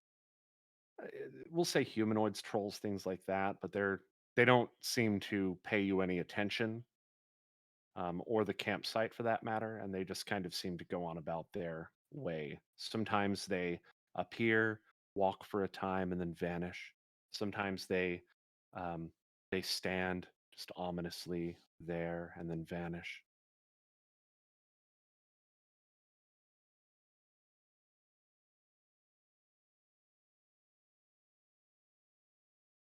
we'll say humanoids, trolls, things like that. But they don't seem to pay you any attention, or the campsite for that matter, and they just kind of seem to go on about their way. Sometimes they appear, walk for a time, and then vanish. Sometimes um, they stand just ominously there and then vanish.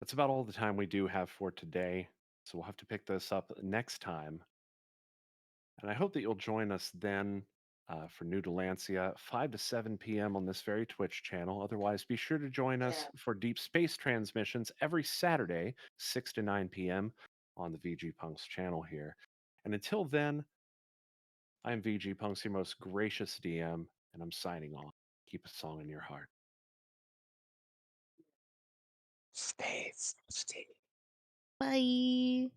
That's about all the time we do have for today, so we'll have to pick this up next time. And I hope that you'll join us then for New Dalancia, 5 to 7 p.m. on this very Twitch channel. Otherwise, be sure to join us for Deep Space transmissions every Saturday, 6 to 9 p.m. on the VGpunx channel here. And until then, I'm VGpunx, your most gracious DM, and I'm signing off. Keep a song in your heart. Space. Bye.